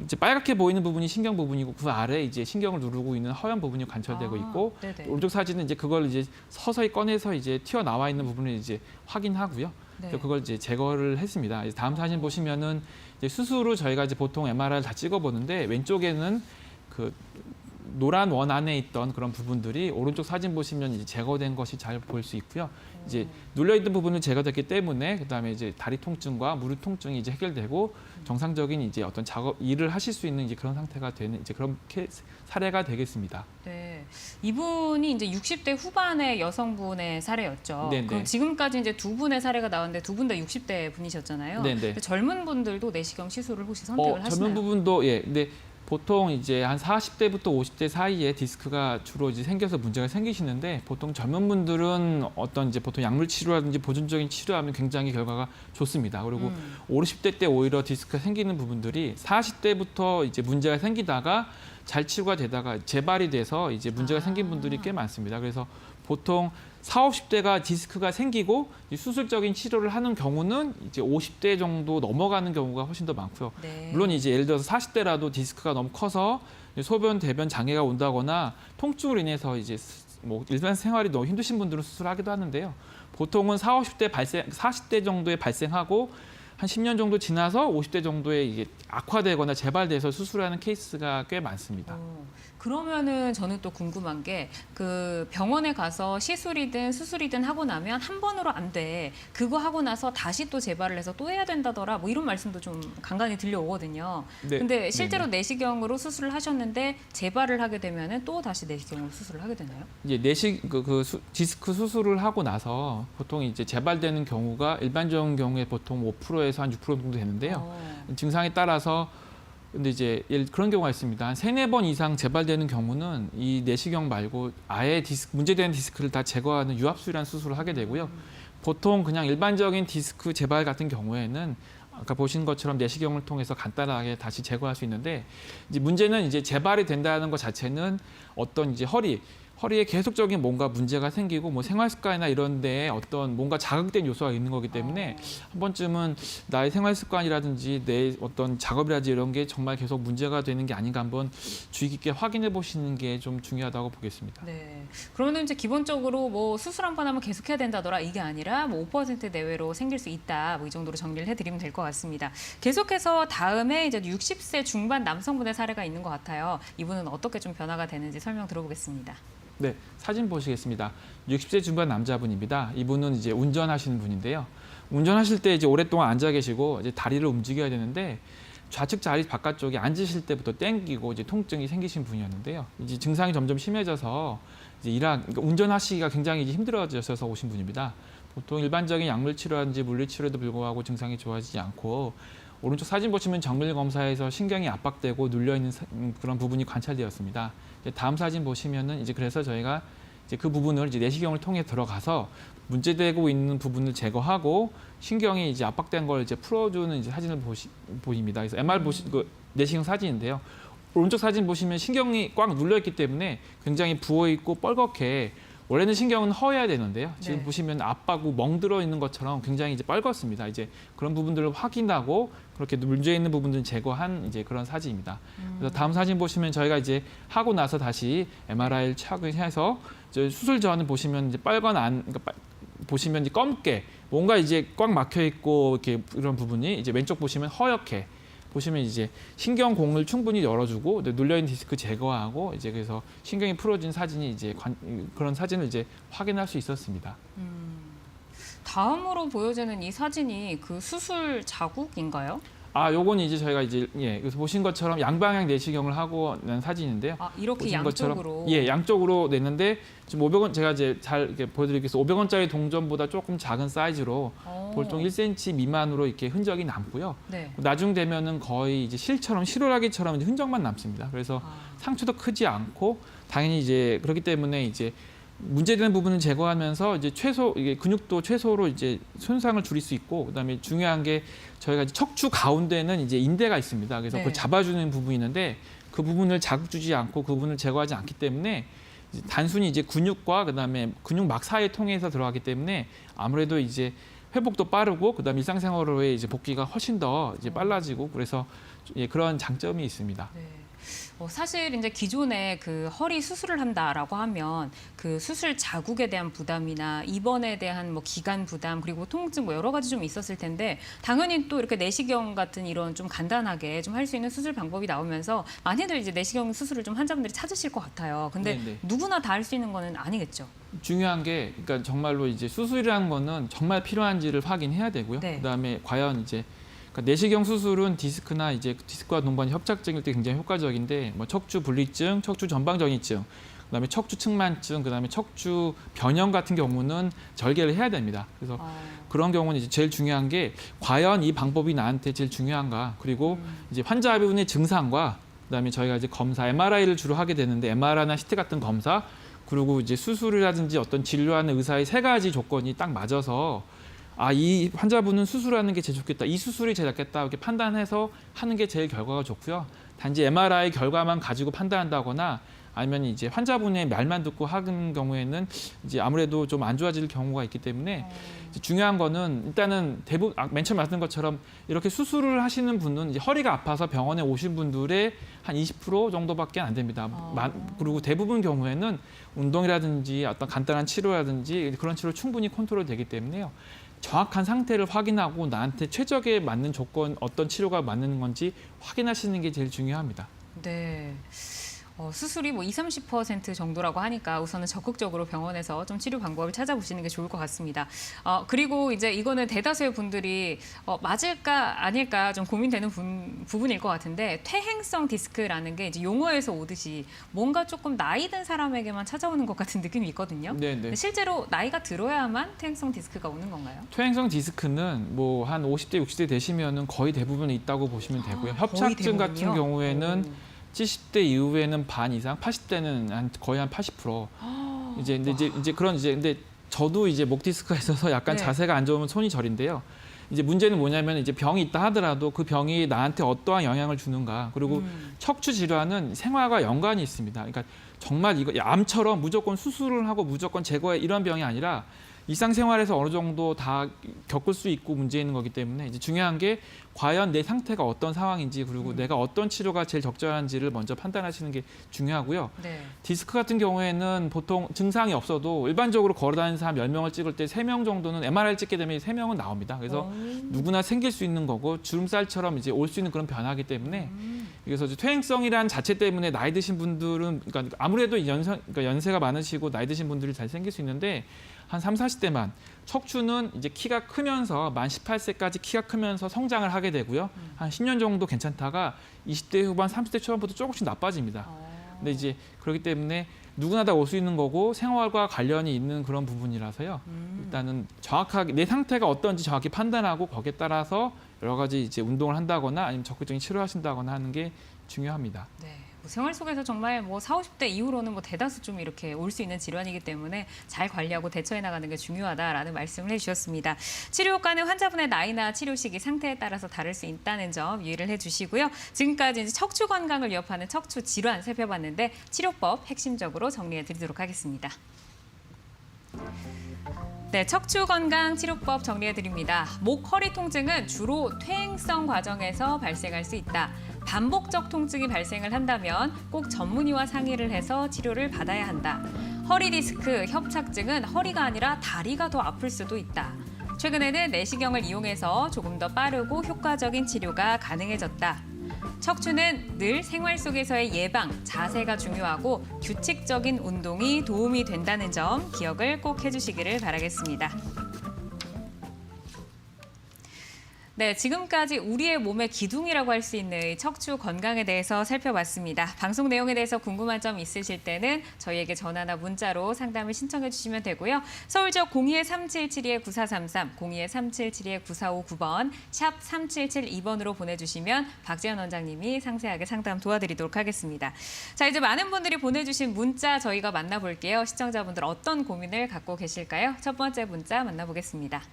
이제 빨갛게 보이는 부분이 신경 부분이고 그 아래 이제 신경을 누르고 있는 허연 부분이 관찰되고 있고 네네. 오른쪽 사진은 이제 그걸 이제 서서히 꺼내서 이제 튀어나와 있는 부분을 이제 확인하고요. 네. 그걸 이제 제거를 했습니다. 이제 다음 사진 보시면은 이제 수술 후 저희가 이제 보통 MRI를 다 찍어보는데 왼쪽에는 그 노란 원 안에 있던 그런 부분들이 오른쪽 사진 보시면 이제 제거된 것이 잘 보일 수 있고요. 이제 눌려 있던 부분은 제거됐기 때문에 그다음에 이제 다리 통증과 무릎 통증이 이제 해결되고 정상적인 이제 어떤 일을 하실 수 있는 이제 그런 상태가 되는 이제 그런 사례가 되겠습니다. 네, 이분이 이제 60대 후반의 여성분의 사례였죠. 네네. 그럼 지금까지 이제 두 분의 사례가 나왔는데 두 분 다 60대 분이셨잖아요. 네네. 근데 젊은 분들도 내시경 시술을 혹시 선택을 하시나요? 젊은 부분도 예. 근데 보통 이제 한 40대부터 50대 사이에 디스크가 주로 이제 생겨서 문제가 생기시는데 보통 젊은 분들은 어떤 이제 보통 약물 치료라든지 보존적인 치료하면 굉장히 결과가 좋습니다. 그리고 50대 때 오히려 디스크가 생기는 부분들이 40대부터 이제 문제가 생기다가 잘 치료가 되다가 재발이 돼서 이제 문제가 생긴 분들이 꽤 많습니다. 그래서 보통 40, 50대가 디스크가 생기고 수술적인 치료를 하는 경우는 이제 50대 정도 넘어가는 경우가 훨씬 더 많고요. 네. 물론 이제 예를 들어서 40대라도 디스크가 너무 커서 소변, 대변 장애가 온다거나 통증으로 인해서 이제 뭐 일반 생활이 너무 힘드신 분들은 수술하기도 하는데요. 보통은 40, 50대 40대 정도에 발생하고 한 10년 정도 지나서 50대 정도에 이게 악화되거나 재발돼서 수술하는 케이스가 꽤 많습니다. 그러면은 저는 또 궁금한 게 그 병원에 가서 시술이든 수술이든 하고 나면 한 번으로 안 돼. 그거 하고 나서 다시 또 재발을 해서 또 해야 된다더라. 뭐 이런 말씀도 좀 간간히 들려오거든요. 네. 근데 실제로 네네. 내시경으로 수술을 하셨는데 재발을 하게 되면은 또 다시 내시경으로 수술을 하게 되나요? 이제 디스크 수술을 하고 나서 보통 이제 재발되는 경우가 일반적인 경우에 보통 5%에서 한 6% 정도 되는데요. 증상에 따라서 근데 이제 그런 경우가 있습니다. 한 3, 4번 이상 재발되는 경우는 이 내시경 말고 아예 문제되는 디스크를 다 제거하는 유압수술이라는 수술을 하게 되고요. 보통 그냥 일반적인 디스크 재발 같은 경우에는 아까 보신 것처럼 내시경을 통해서 간단하게 다시 제거할 수 있는데 이제 문제는 이제 재발이 된다는 것 자체는 어떤 이제 허리에 계속적인 뭔가 문제가 생기고 뭐 생활 습관이나 이런 데에 어떤 뭔가 자극된 요소가 있는 거기 때문에 한 번쯤은 나의 생활 습관이라든지 내 어떤 작업이라든지 이런 게 정말 계속 문제가 되는 게 아닌가 한번 주의 깊게 확인해 보시는 게 좀 중요하다고 보겠습니다. 네. 그러면 이제 기본적으로 뭐 수술 한 번 하면 계속해야 된다더라 이게 아니라 뭐 5% 내외로 생길 수 있다. 뭐 이 정도로 정리를 해드리면 될 것 같습니다. 계속해서 다음에 이제 60세 중반 남성분의 사례가 있는 것 같아요. 이분은 어떻게 좀 변화가 되는지 설명 들어보겠습니다. 네, 사진 보시겠습니다. 60세 중반 남자분입니다. 이분은 이제 운전하시는 분인데요. 운전하실 때 이제 오랫동안 앉아 계시고 이제 다리를 움직여야 되는데 좌측 자리 바깥쪽에 앉으실 때부터 땡기고 이제 통증이 생기신 분이었는데요. 이제 증상이 점점 심해져서 이제 그러니까 운전하시기가 굉장히 이제 힘들어져서 오신 분입니다. 보통 일반적인 약물 치료라든지 물리 치료에도 불구하고 증상이 좋아지지 않고 오른쪽 사진 보시면 정밀 검사에서 신경이 압박되고 눌려 있는 그런 부분이 관찰되었습니다. 다음 사진 보시면은 이제 그래서 저희가 이제 그 부분을 이제 내시경을 통해 들어가서 문제되고 있는 부분을 제거하고 신경이 이제 압박된 걸 이제 풀어주는 이제 사진을 보입니다. 그래서 MR 그 내시경 사진인데요. 오른쪽 사진 보시면 신경이 꽉 눌려 있기 때문에 굉장히 부어 있고 뻘겋게 원래는 신경은 허해야 되는데요. 지금 네. 보시면 압하고 멍들어 있는 것처럼 굉장히 이제 뻘겋습니다. 이제 그런 부분들을 확인하고 그렇게 문제 있는 부분들을 제거한 이제 그런 사진입니다. 그래서 다음 사진 보시면 저희가 이제 하고 나서 다시 MRI를 착용해서 이제 수술 전을 보시면 이제 그러니까 보시면 이제 검게 뭔가 이제 꽉 막혀 있고 이렇게 이런 부분이 이제 왼쪽 보시면 허옇게 보시면 이제 신경공을 충분히 열어주고 눌려있는 디스크 제거하고 이제 그래서 신경이 풀어진 사진이 이제 그런 사진을 이제 확인할 수 있었습니다. 다음으로 보여지는 이 사진이 그 수술 자국인가요? 요건 이제 저희가 이제 그래서 보신 것처럼 양방향 내시경을 하고 낸 사진인데요. 이렇게 보신 양쪽으로. 것처럼, 양쪽으로 냈는데 지금 500원 제가 이제 잘 이렇게 보여드리겠습니다. 500원짜리 동전보다 조금 작은 사이즈로 보통 1cm 미만으로 이렇게 흔적이 남고요. 네. 나중 되면은 거의 이제 실오라기처럼 이제 흔적만 남습니다. 그래서 상처도 크지 않고 당연히 이제 그렇기 때문에 이제 문제되는 부분을 제거하면서 이제 이게 근육도 최소로 이제 손상을 줄일 수 있고 그다음에 중요한 게 저희가 이제 척추 가운데는 이제 인대가 있습니다. 그래서 네. 그걸 잡아주는 부분이 있는데 그 부분을 자극 주지 않고 그 부분을 제거하지 않기 때문에 이제 단순히 이제 근육과 그다음에 근육 막 사이에 통해서 들어가기 때문에 아무래도 이제 회복도 빠르고 그다음에 일상생활로의 이제 복귀가 훨씬 더 이제 빨라지고 그래서 그런 장점이 있습니다. 네. 사실 이제 기존에 그 허리 수술을 한다라고 하면 그 수술 자국에 대한 부담이나 입원에 대한 뭐 기간 부담 그리고 통증 뭐 여러 가지 좀 있었을 텐데 당연히 또 이렇게 내시경 같은 이런 좀 간단하게 좀 할 수 있는 수술 방법이 나오면서 많이들 이제 내시경 수술을 좀 환자분들이 찾으실 것 같아요. 근데 네네. 누구나 다 할 수 있는 거는 아니겠죠. 중요한 게 그러니까 정말로 이제 수술이라는 거는 정말 필요한지를 확인해야 되고요. 네. 그다음에 과연 이제 그러니까 내시경 수술은 디스크나 이제 디스크와 동반이 협착증일 때 굉장히 효과적인데 뭐 척추 분리증, 척추 전방전이증, 그다음에 척추 측만증, 그다음에 척추 변형 같은 경우는 절개를 해야 됩니다. 그래서 그런 경우는 이제 제일 중요한 게 과연 이 방법이 나한테 제일 중요한가? 그리고 이제 환자분의 증상과 그다음에 저희가 이제 검사 MRI를 주로 하게 되는데 MRI나 CT 같은 검사 그리고 이제 수술이라든지 어떤 진료하는 의사의 세 가지 조건이 딱 맞아서 이 환자분은 수술하는 게 제일 좋겠다. 이 수술이 제일 낫겠다. 이렇게 판단해서 하는 게 제일 결과가 좋고요. 단지 MRI 결과만 가지고 판단한다거나 아니면 이제 환자분의 말만 듣고 하는 경우에는 이제 아무래도 좀 안 좋아질 경우가 있기 때문에 이제 중요한 거는 일단은 대부분 맨 처음 말씀드린 것처럼 이렇게 수술을 하시는 분은 이제 허리가 아파서 병원에 오신 분들의 한 20% 정도밖에 안 됩니다. 그리고 대부분 경우에는 운동이라든지 어떤 간단한 치료라든지 그런 치료 충분히 컨트롤 되기 때문에요. 정확한 상태를 확인하고 나한테 최적에 맞는 조건 어떤 치료가 맞는 건지 확인하시는 게 제일 중요합니다. 네. 수술이 뭐 20~30% 정도라고 하니까 우선은 적극적으로 병원에서 좀 치료 방법을 찾아보시는 게 좋을 것 같습니다. 그리고 이제 이거는 대다수의 분들이 맞을까 아닐까 좀 고민되는 부분일 것 같은데 퇴행성 디스크라는 게 이제 용어에서 오듯이 뭔가 조금 나이 든 사람에게만 찾아오는 것 같은 느낌이 있거든요. 네네. 실제로 나이가 들어야만 퇴행성 디스크가 오는 건가요? 퇴행성 디스크는 뭐 한 50대, 60대 되시면은 거의 대부분 있다고 보시면 되고요. 협착증 같은 대부분이요? 경우에는 70대 이후에는 반 이상, 80대는 거의 한 80%. 이제 그런 이제 근데 저도 이제 목 디스크가 있어서 약간 네. 자세가 안 좋으면 손이 저린데요. 이제 문제는 뭐냐면 이제 병이 있다 하더라도 그 병이 나한테 어떠한 영향을 주는가. 그리고 척추 질환은 생활과 연관이 있습니다. 그러니까 정말 이거 암처럼 무조건 수술을 하고 무조건 제거해 이런 병이 아니라 일상생활에서 어느 정도 다 겪을 수 있고 문제 있는 거기 때문에 이제 중요한 게 과연 내 상태가 어떤 상황인지 그리고 내가 어떤 치료가 제일 적절한지를 먼저 판단하시는 게 중요하고요. 네. 디스크 같은 경우에는 보통 증상이 없어도 일반적으로 걸어다니는 사람 10명을 찍을 때 3명 정도는 MRI를 찍게 되면 3명은 나옵니다. 그래서 누구나 생길 수 있는 거고 주름살처럼 이제 올 수 있는 그런 변화이기 때문에 그래서 이제 퇴행성이란 자체 때문에 나이 드신 분들은 그러니까 아무래도 그러니까 연세가 많으시고 나이 드신 분들이 잘 생길 수 있는데 한 30, 40대만 척추는 이제 키가 크면서 만 18세까지 키가 크면서 성장을 하게 되고요. 한 10년 정도 괜찮다가 20대 후반, 30대 초반부터 조금씩 나빠집니다. 근데 이제 그렇기 때문에 누구나 다 올 수 있는 거고 생활과 관련이 있는 그런 부분이라서요. 일단은 정확하게 내 상태가 어떤지 정확히 판단하고 거기에 따라서 여러 가지 이제 운동을 한다거나 아니면 적극적인 치료하신다거나 하는 게 중요합니다. 네. 뭐 생활 속에서 정말 뭐 40, 50대 이후로는 뭐 대다수 좀 이렇게 올 수 있는 질환이기 때문에 잘 관리하고 대처해 나가는 게 중요하다라는 말씀을 해주셨습니다. 치료 효과는 환자분의 나이나 치료 시기, 상태에 따라서 다를 수 있다는 점 유의를 해주시고요. 지금까지 이제 척추 건강을 위협하는 척추 질환 살펴봤는데 치료법 핵심적으로 정리해드리도록 하겠습니다. 네, 척추 건강 치료법 정리해드립니다. 목, 허리 통증은 주로 퇴행성 과정에서 발생할 수 있다. 반복적 통증이 발생을 한다면 꼭 전문의와 상의를 해서 치료를 받아야 한다. 허리 디스크, 협착증은 허리가 아니라 다리가 더 아플 수도 있다. 최근에는 내시경을 이용해서 조금 더 빠르고 효과적인 치료가 가능해졌다. 척추는 늘 생활 속에서의 예방, 자세가 중요하고 규칙적인 운동이 도움이 된다는 점 기억을 꼭 해주시기를 바라겠습니다. 네, 지금까지 우리의 몸의 기둥이라고 할 수 있는 척추 건강에 대해서 살펴봤습니다. 방송 내용에 대해서 궁금한 점 있으실 때는 저희에게 전화나 문자로 상담을 신청해 주시면 되고요. 서울 지역 02-3772-9433, 02-3772-9459번, 샵 3772번으로 보내주시면 박지연 원장님이 상세하게 상담 도와드리도록 하겠습니다. 자, 이제 많은 분들이 보내주신 문자 저희가 만나볼게요. 시청자분들 어떤 고민을 갖고 계실까요? 첫 번째 문자 만나보겠습니다.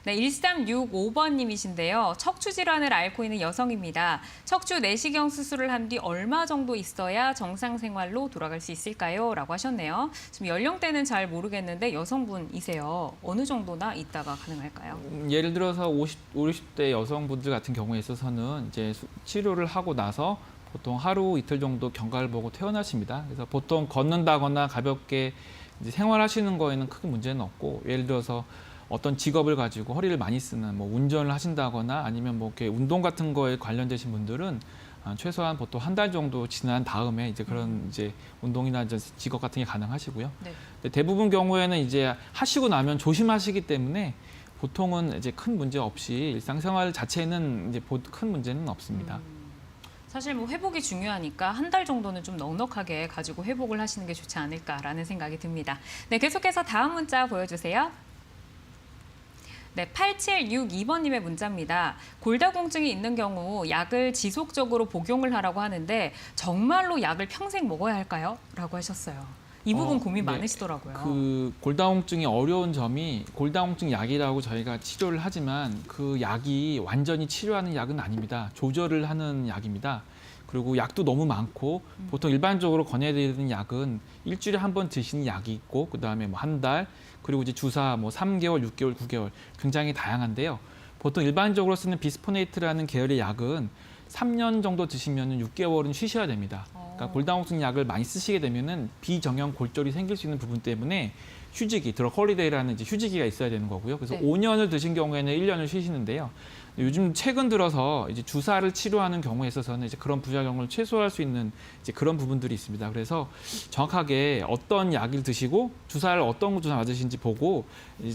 네, 1365번님이신데요. 척추 질환을 앓고 있는 여성입니다. 척추 내시경 수술을 한 뒤 얼마 정도 있어야 정상 생활로 돌아갈 수 있을까요? 라고 하셨네요. 지금 연령대는 잘 모르겠는데 여성분이세요. 어느 정도나 있다가 가능할까요? 예를 들어서 50대 여성분들 같은 경우에 있어서는 이제 치료를 하고 나서 보통 하루 이틀 정도 경과를 보고 퇴원하십니다. 그래서 보통 걷는다거나 가볍게 이제 생활하시는 거에는 크게 문제는 없고 예를 들어서 어떤 직업을 가지고 허리를 많이 쓰는 뭐 운전을 하신다거나 아니면 뭐 이렇게 운동 같은 거에 관련되신 분들은 최소한 보통 한 달 정도 지난 다음에 이제 그런 이제 운동이나 이제 직업 같은 게 가능하시고요. 네. 근데 대부분 경우에는 이제 하시고 나면 조심하시기 때문에 보통은 이제 큰 문제 없이 일상생활 자체는 이제 큰 문제는 없습니다. 사실 뭐 회복이 중요하니까 한 달 정도는 좀 넉넉하게 가지고 회복을 하시는 게 좋지 않을까라는 생각이 듭니다. 네, 계속해서 다음 문자 보여주세요. 네, 8762번님의 문자입니다. 골다공증이 있는 경우 약을 지속적으로 복용을 하라고 하는데 정말로 약을 평생 먹어야 할까요? 라고 하셨어요. 이 부분 고민 네. 많으시더라고요. 그 골다공증이 어려운 점이 골다공증 약이라고 저희가 치료를 하지만 그 약이 완전히 치료하는 약은 아닙니다. 조절을 하는 약입니다. 그리고 약도 너무 많고 보통 일반적으로 권해드리는 약은 일주일에 한 번 드시는 약이 있고 그다음에 뭐 한 달 그리고 이제 주사 뭐 3개월, 6개월, 9개월 굉장히 다양한데요. 보통 일반적으로 쓰는 비스포네이트라는 계열의 약은 3년 정도 드시면 6개월은 쉬셔야 됩니다. 그러니까 골다공증 약을 많이 쓰시게 되면은 비정형 골절이 생길 수 있는 부분 때문에 휴지기, 드럭 홀리데이라는 이제 휴지기가 있어야 되는 거고요. 그래서 네. 5년을 드신 경우에는 1년을 쉬시는데요. 요즘 최근 들어서 이제 주사를 치료하는 경우에 있어서는 이제 그런 부작용을 최소화할 수 있는 이제 그런 부분들이 있습니다. 그래서 정확하게 어떤 약을 드시고 주사를 어떤 주사 맞으신지 보고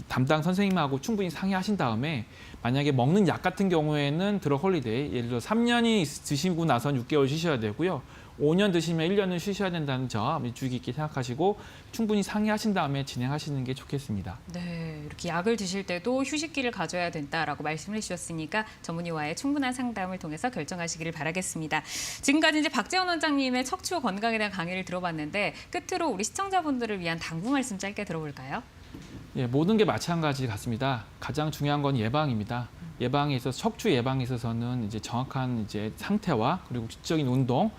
담당 선생님하고 충분히 상의하신 다음에 만약에 먹는 약 같은 경우에는 드럭 홀리데이 예를 들어 3년이 드시고 나선 6개월 쉬셔야 되고요. 5년 드시면 1년은 쉬셔야 된다는 점 주의 깊게 생각하시고 충분히 상의하신 다음에 진행하시는 게 좋겠습니다. 네, 이렇게 약을 드실 때도 휴식기를 가져야 된다라고 말씀을 해주셨으니까 전문의와의 충분한 상담을 통해서 결정하시기를 바라겠습니다. 지금까지 이제 박지원 원장님의 척추 건강에 대한 강의를 들어봤는데 끝으로 우리 시청자분들을 위한 당부 말씀 짧게 들어볼까요? 예, 모든 게 마찬가지 같습니다. 가장 중요한 건 예방입니다. 예방에 있어서 척추 예방에 있어서는 이제 정확한 이제 상태와 그리고 규칙적인 운동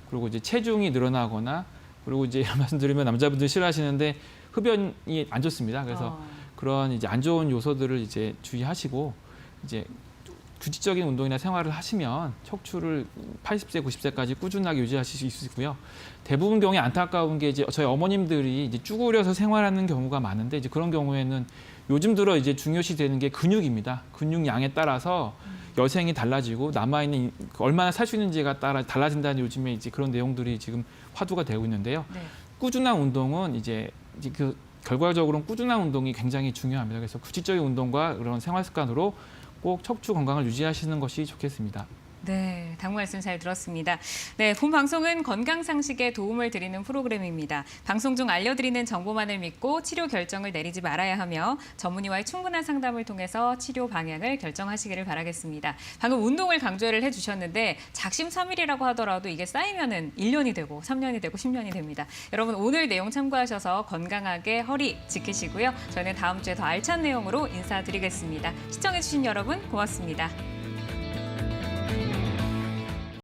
그리고 이제 체중이 늘어나거나 그리고 이제 이런 말씀드리면 남자분들 싫어하시는데 흡연이 안 좋습니다. 그래서 그런 이제 안 좋은 요소들을 이제 주의하시고 이제 규칙적인 운동이나 생활을 하시면 척추를 80세, 90세까지 꾸준하게 유지하실 수 있고요. 대부분 경우에 안타까운 게 이제 저희 어머님들이 이제 쭈그려서 생활하는 경우가 많은데 이제 그런 경우에는 요즘 들어 이제 중요시 되는 게 근육입니다. 근육량에 따라서 여생이 달라지고 남아있는 얼마나 살 수 있는지가 따라 달라진다는 요즘에 이제 그런 내용들이 지금 화두가 되고 있는데요. 네. 꾸준한 운동은 이제 그 결과적으로는 꾸준한 운동이 굉장히 중요합니다. 그래서 규칙적인 운동과 그런 생활 습관으로 꼭 척추 건강을 유지하시는 것이 좋겠습니다. 네, 당부 말씀 잘 들었습니다. 네, 본 방송은 건강 상식에 도움을 드리는 프로그램입니다. 방송 중 알려드리는 정보만을 믿고 치료 결정을 내리지 말아야 하며 전문의와의 충분한 상담을 통해서 치료 방향을 결정하시기를 바라겠습니다. 방금 운동을 강조를 해주셨는데 작심삼일이라고 하더라도 이게 쌓이면은 1년이 되고 3년이 되고 10년이 됩니다. 여러분 오늘 내용 참고하셔서 건강하게 허리 지키시고요. 저희는 다음 주에 더 알찬 내용으로 인사드리겠습니다. 시청해주신 여러분 고맙습니다.